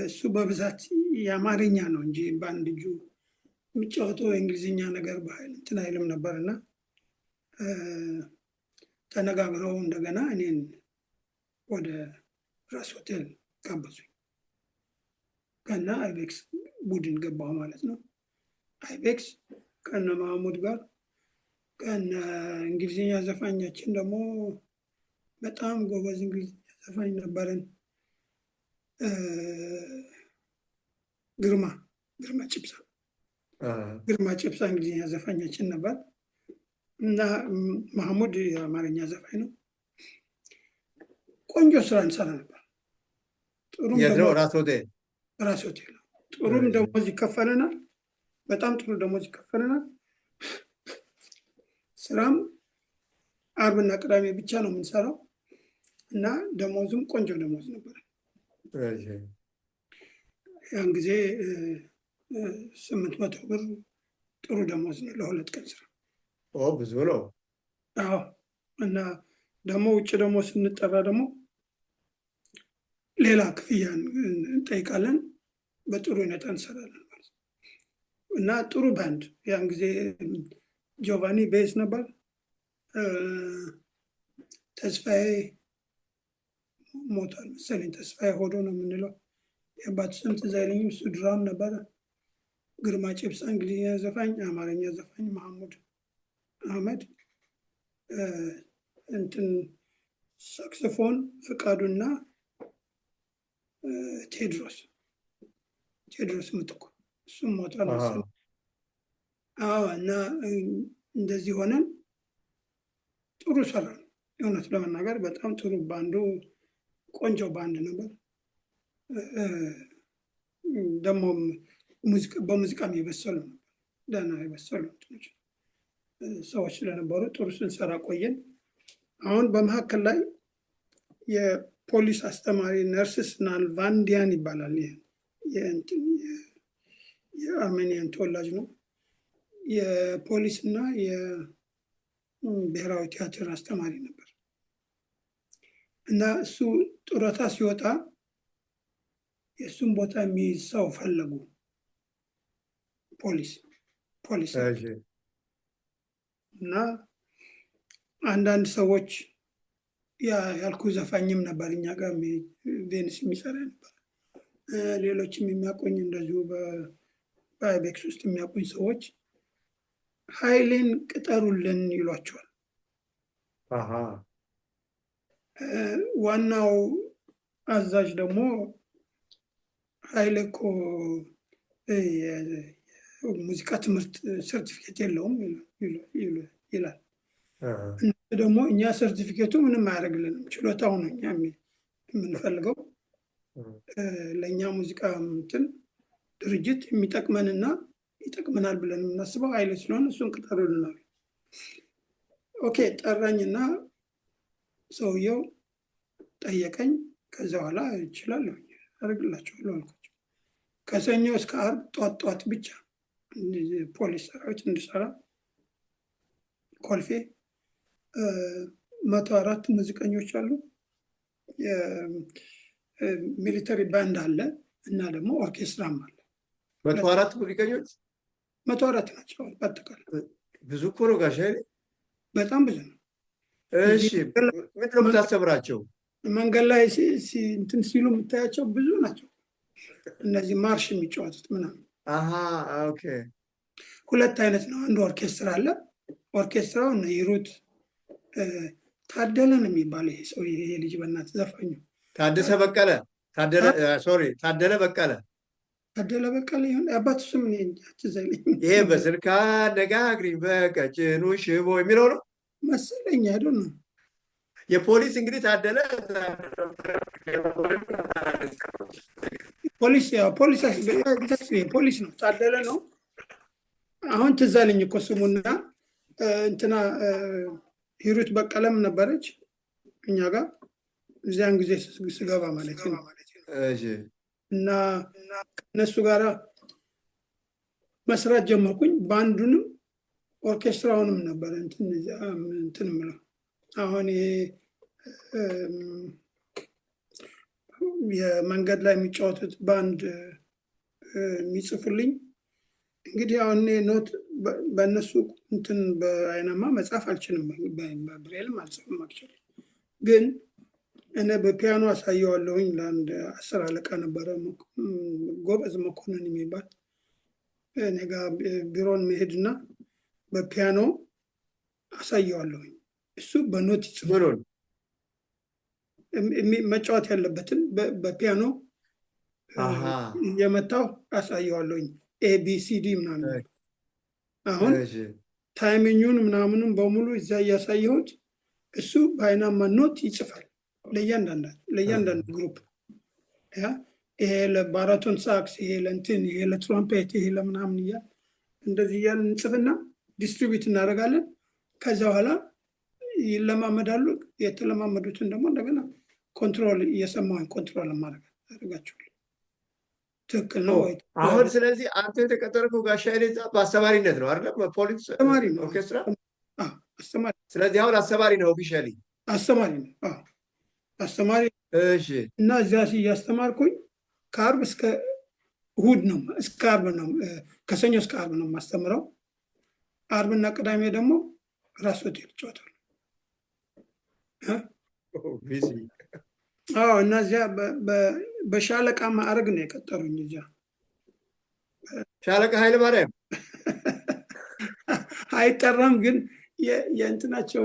እሱ በብዛት የአማርኛ ነው እንጂ በአንድ እጁ የሚጫወተው የእንግሊዝኛ ነገር በኃይል እንትን አይልም ነበርና ተነጋግረው እንደገና እኔን ወደ ራስ ሆቴል ጋበዙኝ። ከና አይቤክስ ቡድን ገባሁ ማለት ነው። አይቤክስ ከነ ማህሙድ ጋር ከነ እንግሊዝኛ ዘፋኛችን ደግሞ በጣም ጎበዝ እንግሊዝኛ ዘፋኝ ነበረን። ግርማ ጭብሳ እንግሊዝኛ ዘፋኛችን ነበር እና ማህሙድ የአማርኛ ዘፋኝ ነው። ቆንጆ ስራ እንሰራ ነበር። ራስ ሆቴል ጥሩም ደሞዝ ይከፈለናል። በጣም ጥሩ ደሞዝ ይከፈለናል። ስራም አርብና ቅዳሜ ብቻ ነው የምንሰራው እና ደሞዙም ቆንጆ ደሞዝ ነበር። ያን ጊዜ 800 ብር ጥሩ ደሞዝ ነው ለሁለት ቀን ስራ። ብዙ ነው። አዎ። እና ደግሞ ውጭ ደግሞ ስንጠራ ደግሞ ሌላ ክፍያ እንጠይቃለን። በጥሩ ሁኔታ እንሰራለን ማለት ነው እና ጥሩ ባንድ። ያን ጊዜ ጆቫኒ ቤዝ ነበር። ተስፋዬ ሞቷል መሰለኝ። ተስፋዬ ሆዶ ነው የምንለው። የአባቱ ስም ትዝ አይለኝም። እሱ ድራም ነበረ። ግርማ ጭብሳ እንግሊዝኛ ዘፋኝ፣ አማርኛ ዘፋኝ መሐሙድ አህመድ፣ እንትን ሳክስፎን ፍቃዱና ቴድሮስ ምትኩ እሱም ሞቷል መሰለኝ። እና እንደዚህ ሆነን ጥሩ ሰራን። እውነት ለመናገር በጣም ጥሩ ባንዱ ቆንጆ ባንድ ነበር። ደግሞ በሙዚቃም የበሰሉ ነበር። ደህና የበሰሉ ሰዎች ስለነበሩ ጥሩ ስንሰራ ቆየን። አሁን በመካከል ላይ የፖሊስ አስተማሪ ነርስስ ናልቫንዲያን ይባላል። የአርሜኒያን ተወላጅ ነው። የፖሊስ እና የብሔራዊ ቲያትር አስተማሪ ነበር እና እሱ ጡረታ ሲወጣ የእሱን ቦታ የሚይዝ ሰው ፈለጉ። ፖሊስ እና አንዳንድ ሰዎች ያልኩ ዘፋኝም ነበር እኛ ጋር ቬኒስ የሚሰራ ነበር። ሌሎችም የሚያቆኝ እንደዚሁ በአይቤክስ ውስጥ የሚያቆኝ ሰዎች ኃይሌን ቅጠሩልን ይሏቸዋል። ዋናው አዛዥ ደግሞ ኃይሌ እኮ ሙዚቃ ትምህርት ሰርቲፊኬት የለውም ይላል። ደግሞ እኛ ሰርቲፊኬቱ ምንም አያደርግልንም፣ ችሎታው ነው እኛ የምንፈልገው። ለእኛ ሙዚቃ እንትን ድርጅት የሚጠቅመንና ይጠቅመናል ብለን የምናስበው ኃይሌ ስለሆነ እሱን ቅጠሩልናል። ኦኬ ጠራኝና ሰውየው ጠየቀኝ። ከዛ በኋላ እችላለሁ አደርግላቸዋለሁ አልኳቸው። ከሰኞ እስከ ዓርብ ጧት ብቻ ፖሊስ ሰራዊት እንድሰራ ኮልፌ 104 ሙዚቀኞች አሉ። ሚሊተሪ ባንድ አለ እና ደግሞ ኦርኬስትራም አለ። 104 ሙዚቀኞች 104 ናቸው በአጠቃላይ። ብዙ እኮ ነው ጋሽ ኃይሌ፣ በጣም ብዙ ነው። እሺ ምንድን ነው የምታስተምራቸው? መንገድ ላይ እንትን ሲሉ የምታያቸው ብዙ ናቸው። እነዚህ ማርሽ የሚጫወቱት ምናምን። ኦኬ። ሁለት አይነት ነው። አንዱ ኦርኬስትራ አለ። ኦርኬስትራው እነ ሂሩት ታደለ ነው የሚባለው ይሄ ሰው ይሄ ልጅ በእናት ዘፋኙ ታደለ በቀለ ይሁን አባቱ ስም ይሄ በስልካ አነጋግሪኝ በቀጭኑ ሽቦ የሚለው ነው መሰለኝ። አይዶ ነው የፖሊስ እንግዲህ ታደለ ፖሊስ ነው ታደለ ነው። አሁን ትዝ አለኝ እኮ ስሙና እንትና ሂሩት በቀለም ነበረች እኛ ጋር እዚያን ጊዜ ስገባ ማለት ነው። እና ከነሱ ጋር መስራት ጀመርኩኝ። ባንዱንም ኦርኬስትራውንም ነበር እንትን ምለው። አሁን የመንገድ ላይ የሚጫወቱት ባንድ የሚጽፉልኝ እንግዲህ አሁን ኖት በእነሱ እንትን በአይናማ መጻፍ አልችልም፣ በብሬልም አልጽፍም። አክቹዋሊ ግን እኔ በፒያኖ አሳየዋለሁኝ። ለአንድ 10 አለቃ ነበረ ጎበዝ መኮንን የሚባል እኔ ጋር ቢሮን መሄድና በፒያኖ አሳየዋለሁኝ። እሱ በኖት ይጽፋል። መጫወት ያለበትን በፒያኖ የመታው አሳየዋለሁኝ። ኤቢሲዲ ምናምን። አሁን ታይሚኙን ምናምኑን በሙሉ እዛ እያሳየሁት እሱ በአይናማ ኖት ይጽፋል ለእያንዳንዱ ግሩፕ። ይሄ ለባራቶን ሳክስ፣ ይሄ ለእንትን፣ ይሄ ለትራምፔት፣ ይሄ ለምናምን እያል እንደዚህ እያልን እንጽፍና ዲስትሪቢዩት እናደርጋለን። ከዛ በኋላ ይለማመዳሉ። የተለማመዱትን ደግሞ እንደገና ኮንትሮል እየሰማሁኝ ኮንትሮል አደርጋቸዋለሁ። ትክክል ነው ወይ? አሁን ስለዚህ አንተ የተቀጠርከው ጋሽ ኃይሌ በአስተማሪነት ነው አይደለም? በፖሊስ ኦርኬስትራ አስተማሪ። ስለዚህ አሁን አስተማሪ ነው፣ ኦፊሻሊ አስተማሪ ነው። አስተማሪ። እሺ። እና እዚያ እያስተማርኩኝ ከዓርብ እስከ እሑድ ነው፣ እስከ ዓርብ ነው፣ ከሰኞ እስከ ዓርብ ነው የማስተምረው። ዓርብና ቅዳሜ ደግሞ ራስ ሆቴል እጫወታለሁ። እና እዚያ በሻለቃ ማዕረግ ነው የቀጠሩኝ። እዚያ ሻለቃ ኃይለ ማርያም አይጠራም፣ ግን የእንትናቸው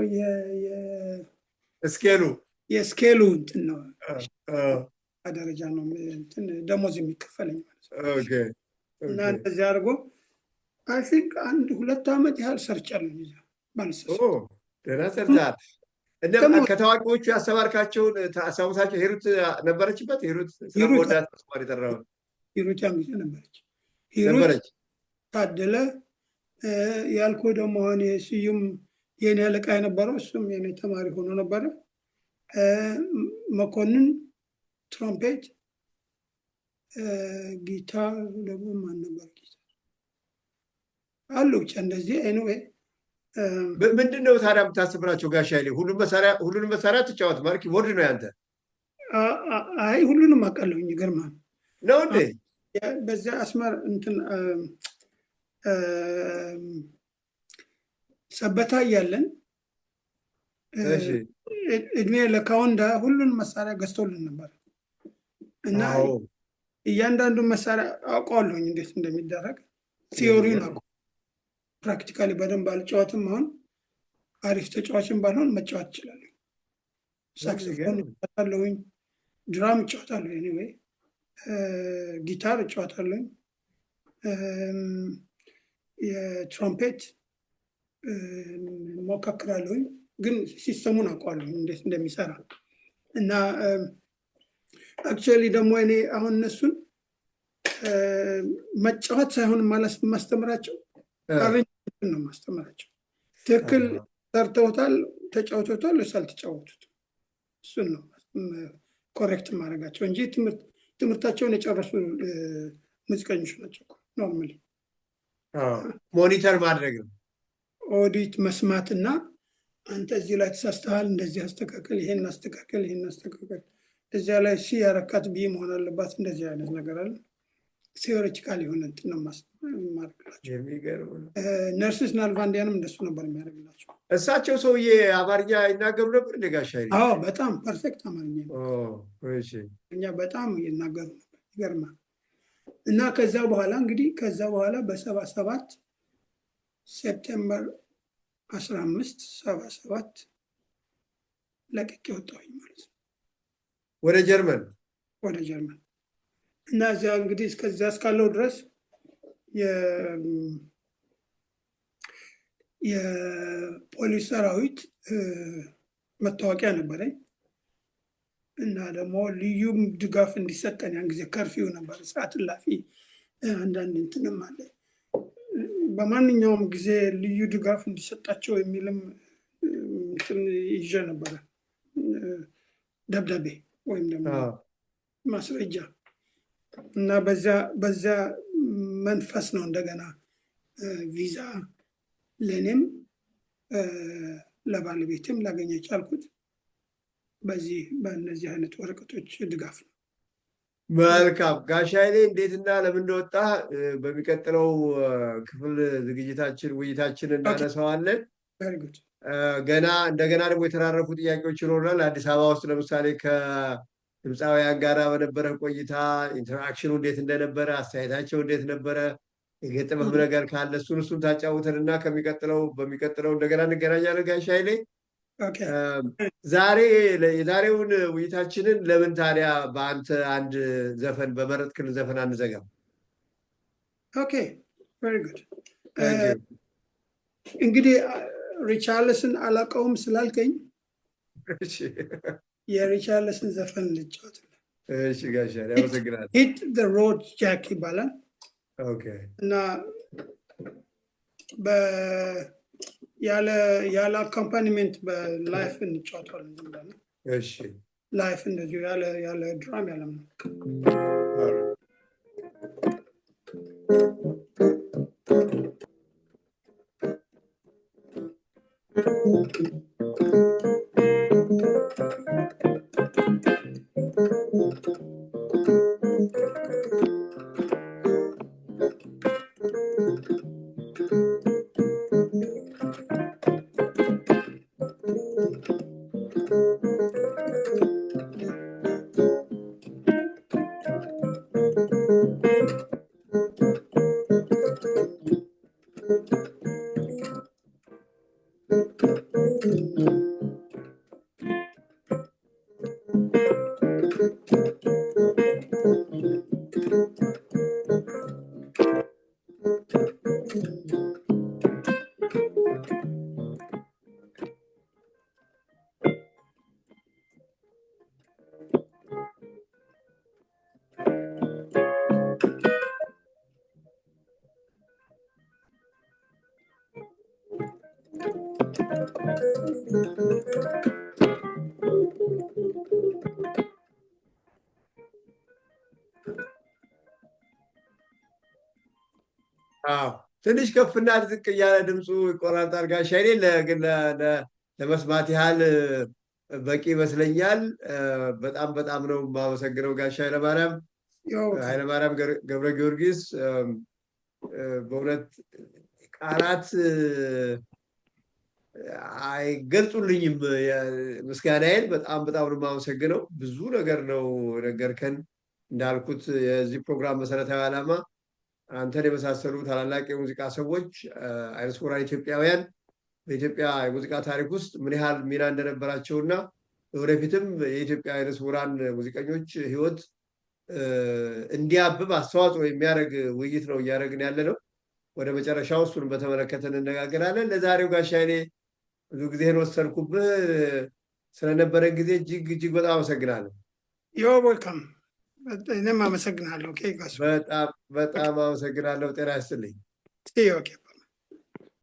የስኬሉ እንትን ነው ደረጃ ነው ደሞዝ የሚከፈለኝ ማለት ነው። እና እንደዚህ አድርጎ አይ ቲንክ 1-2 ዓመት ያህል ሰርቻለሁ። ደህና ሰርተሃል። ከታዋቂዎቹ ያስተማርካቸውን ታስታውሳቸው? ሂሩት ነበረችበት? ሂሩት ያን ጊዜ ነበረች። ታደለ ያልኩ ደግሞ አሁን ስዩም የኔ አለቃ የነበረው እሱም የኔ ተማሪ ሆኖ ነበረ። መኮንን ትራምፔት፣ ጊታር ደግሞ ማን ነበር? አሉ ብቻ እንደዚህ ኤኒዌይ ምንድነው ታዲያ የምታስተምራቸው ጋሽ ኃይሌ? ሁሉንም መሳሪያ ትጫወት ማለት ኪቦርድ ነው ያንተ? አይ ሁሉንም አውቃለሁኝ። ይገርምሃል ነው እንዴ? በዚያ አስመር እንትን ሰበታ እያለን እድሜ ለካውንዳ ሁሉን መሳሪያ ገዝቶልን ነበር እና እያንዳንዱን መሳሪያ አውቀዋለሁኝ እንዴት እንደሚደረግ ቲዮሪውን አውቀ ፕራክቲካሊ በደንብ አልጫወትም። አሁን አሪፍ ተጫዋችን ባልሆን መጫወት እችላለሁ። ሳክስፎን እጫወታለሁኝ፣ ድራም እጫወታለሁ፣ ኤኒዌይ ጊታር እጫወታለሁኝ፣ የትራምፔት ሞካክራለሁኝ። ግን ሲስተሙን አውቀዋለሁኝ እንዴት እንደሚሰራ እና አክቹዋሊ ደግሞ እኔ አሁን እነሱን መጫወት ሳይሆን ማስተምራቸው አሬንጅመንት ነው ማስተምራቸው። ትክክል ሰርተውታል፣ ተጫውተውታል ወይስ አልተጫወቱት፣ እሱን ነው ኮሬክት ማድረጋቸው እንጂ ትምህርታቸውን የጨረሱ ሙዚቀኞች ናቸው። ኖርማሊ ሞኒተር ማድረግ ነው፣ ኦዲት መስማትና አንተ እዚህ ላይ ተሳስተሃል፣ እንደዚህ አስተካከል፣ ይሄን አስተካከል፣ ይሄን አስተካከል፣ እዚያ ላይ ሲ ያረካት ቢ መሆን አለባት፣ እንደዚህ አይነት ነገር አለ። ቴዎሬቲካል የሆነ እንትን ነው ማድረግላቸው። ነርስስ ናልቫንዲያንም እንደሱ ነበር የሚያደርግላቸው። እሳቸው ሰውዬ አማርኛ ይናገሩ ነበር እንደ ጋሽ ኃይሌ? አዎ በጣም ፐርፌክት አማርኛ ነው። እኛ በጣም ይናገሩ ነበር። ይገርማል። እና ከዛ በኋላ እንግዲህ በ77 ሴፕቴምበር 15 77 ለቅቄ ወጣሁኝ ማለት ነው ወደ ጀርመን እና እዚያ እንግዲህ እስከዚያ እስካለው ድረስ የፖሊስ ሰራዊት መታወቂያ ነበረኝ እና ደግሞ ልዩም ድጋፍ እንዲሰጠን ያን ጊዜ ከርፊው ነበር፣ ሰዓት እላፊ አንዳንድ እንትንም አለ። በማንኛውም ጊዜ ልዩ ድጋፍ እንዲሰጣቸው የሚልም ይዤ ነበረ ደብዳቤ ወይም ደግሞ ማስረጃ እና በዛ መንፈስ ነው እንደገና ቪዛ ለእኔም ለባለቤትም ላገኘ ቻልኩት በእነዚህ አይነት ወረቀቶች ድጋፍ ነው። መልካም ጋሽ ኃይሌ እንዴትና ለምን እንደወጣ በሚቀጥለው ክፍል ዝግጅታችን ውይይታችን እናነሳዋለን። እንደገና ደግሞ የተራረፉ ጥያቄዎች ይኖራል። አዲስ አበባ ውስጥ ለምሳሌ ከድምፃውያን ጋር በነበረ ቆይታ ኢንተራክሽኑ እንዴት እንደነበረ፣ አስተያየታቸው እንዴት ነበረ፣ የገጠመህ ነገር ካለ እሱን ታጫውተንና በሚቀጥለው እንደገና እንገናኛለን። ጋሽ ኃይሌ የዛሬውን ውይይታችንን ለምን ታዲያ በአንተ አንድ ዘፈን በመረጥክልን ዘፈን አንዘጋም? ኦኬ ቬሪ ጉድ። እንግዲህ ሪቻርልስን አላውቀውም ስላልከኝ የሪቻርልስን ዘፈን ልጫወትልህ። እሺ ጋሽ ኃይሌ አመሰግናለሁ። ሂት ዘ ሮድ ጃክ ይባላል እና ያለ አካምፓኒሜንት በላይፍ እንጫወተዋለን። እሺ ላይፍ እንደዚሁ ያለ ድራም ያለ ነው። ትንሽ ከፍና ዝቅ እያለ ድምፁ ይቆራርጣል። ጋሽ ኃይሌ ግን ለመስማት ያህል በቂ ይመስለኛል። በጣም በጣም ነው የማመሰግነው ጋሽ ኃይለማርያም ገብረ ጊዮርጊስ። በእውነት ቃላት አይገልጹልኝም ምስጋናዬን። በጣም በጣም ነው የማመሰግነው። ብዙ ነገር ነው ነገርከን። እንዳልኩት የዚህ ፕሮግራም መሰረታዊ ዓላማ አንተን የመሳሰሉ ታላላቅ የሙዚቃ ሰዎች አይነ ስውራን ኢትዮጵያውያን በኢትዮጵያ የሙዚቃ ታሪክ ውስጥ ምን ያህል ሚና እንደነበራቸውና ወደፊትም የኢትዮጵያ አይነ ስውራን ሙዚቀኞች ሕይወት እንዲያብብ አስተዋጽኦ የሚያደርግ ውይይት ነው እያደረግን ያለ ነው። ወደ መጨረሻው እሱን በተመለከተ እንነጋገራለን። ለዛሬው ጋሽ ኃይሌ ብዙ ጊዜህን ወሰድኩብህ። ስለነበረን ጊዜ እጅግ እጅግ በጣም አመሰግናለሁ። ዌልካም። እኔም አመሰግናለሁ። በጣም በጣም አመሰግናለሁ። ጤና ይስጥልኝ።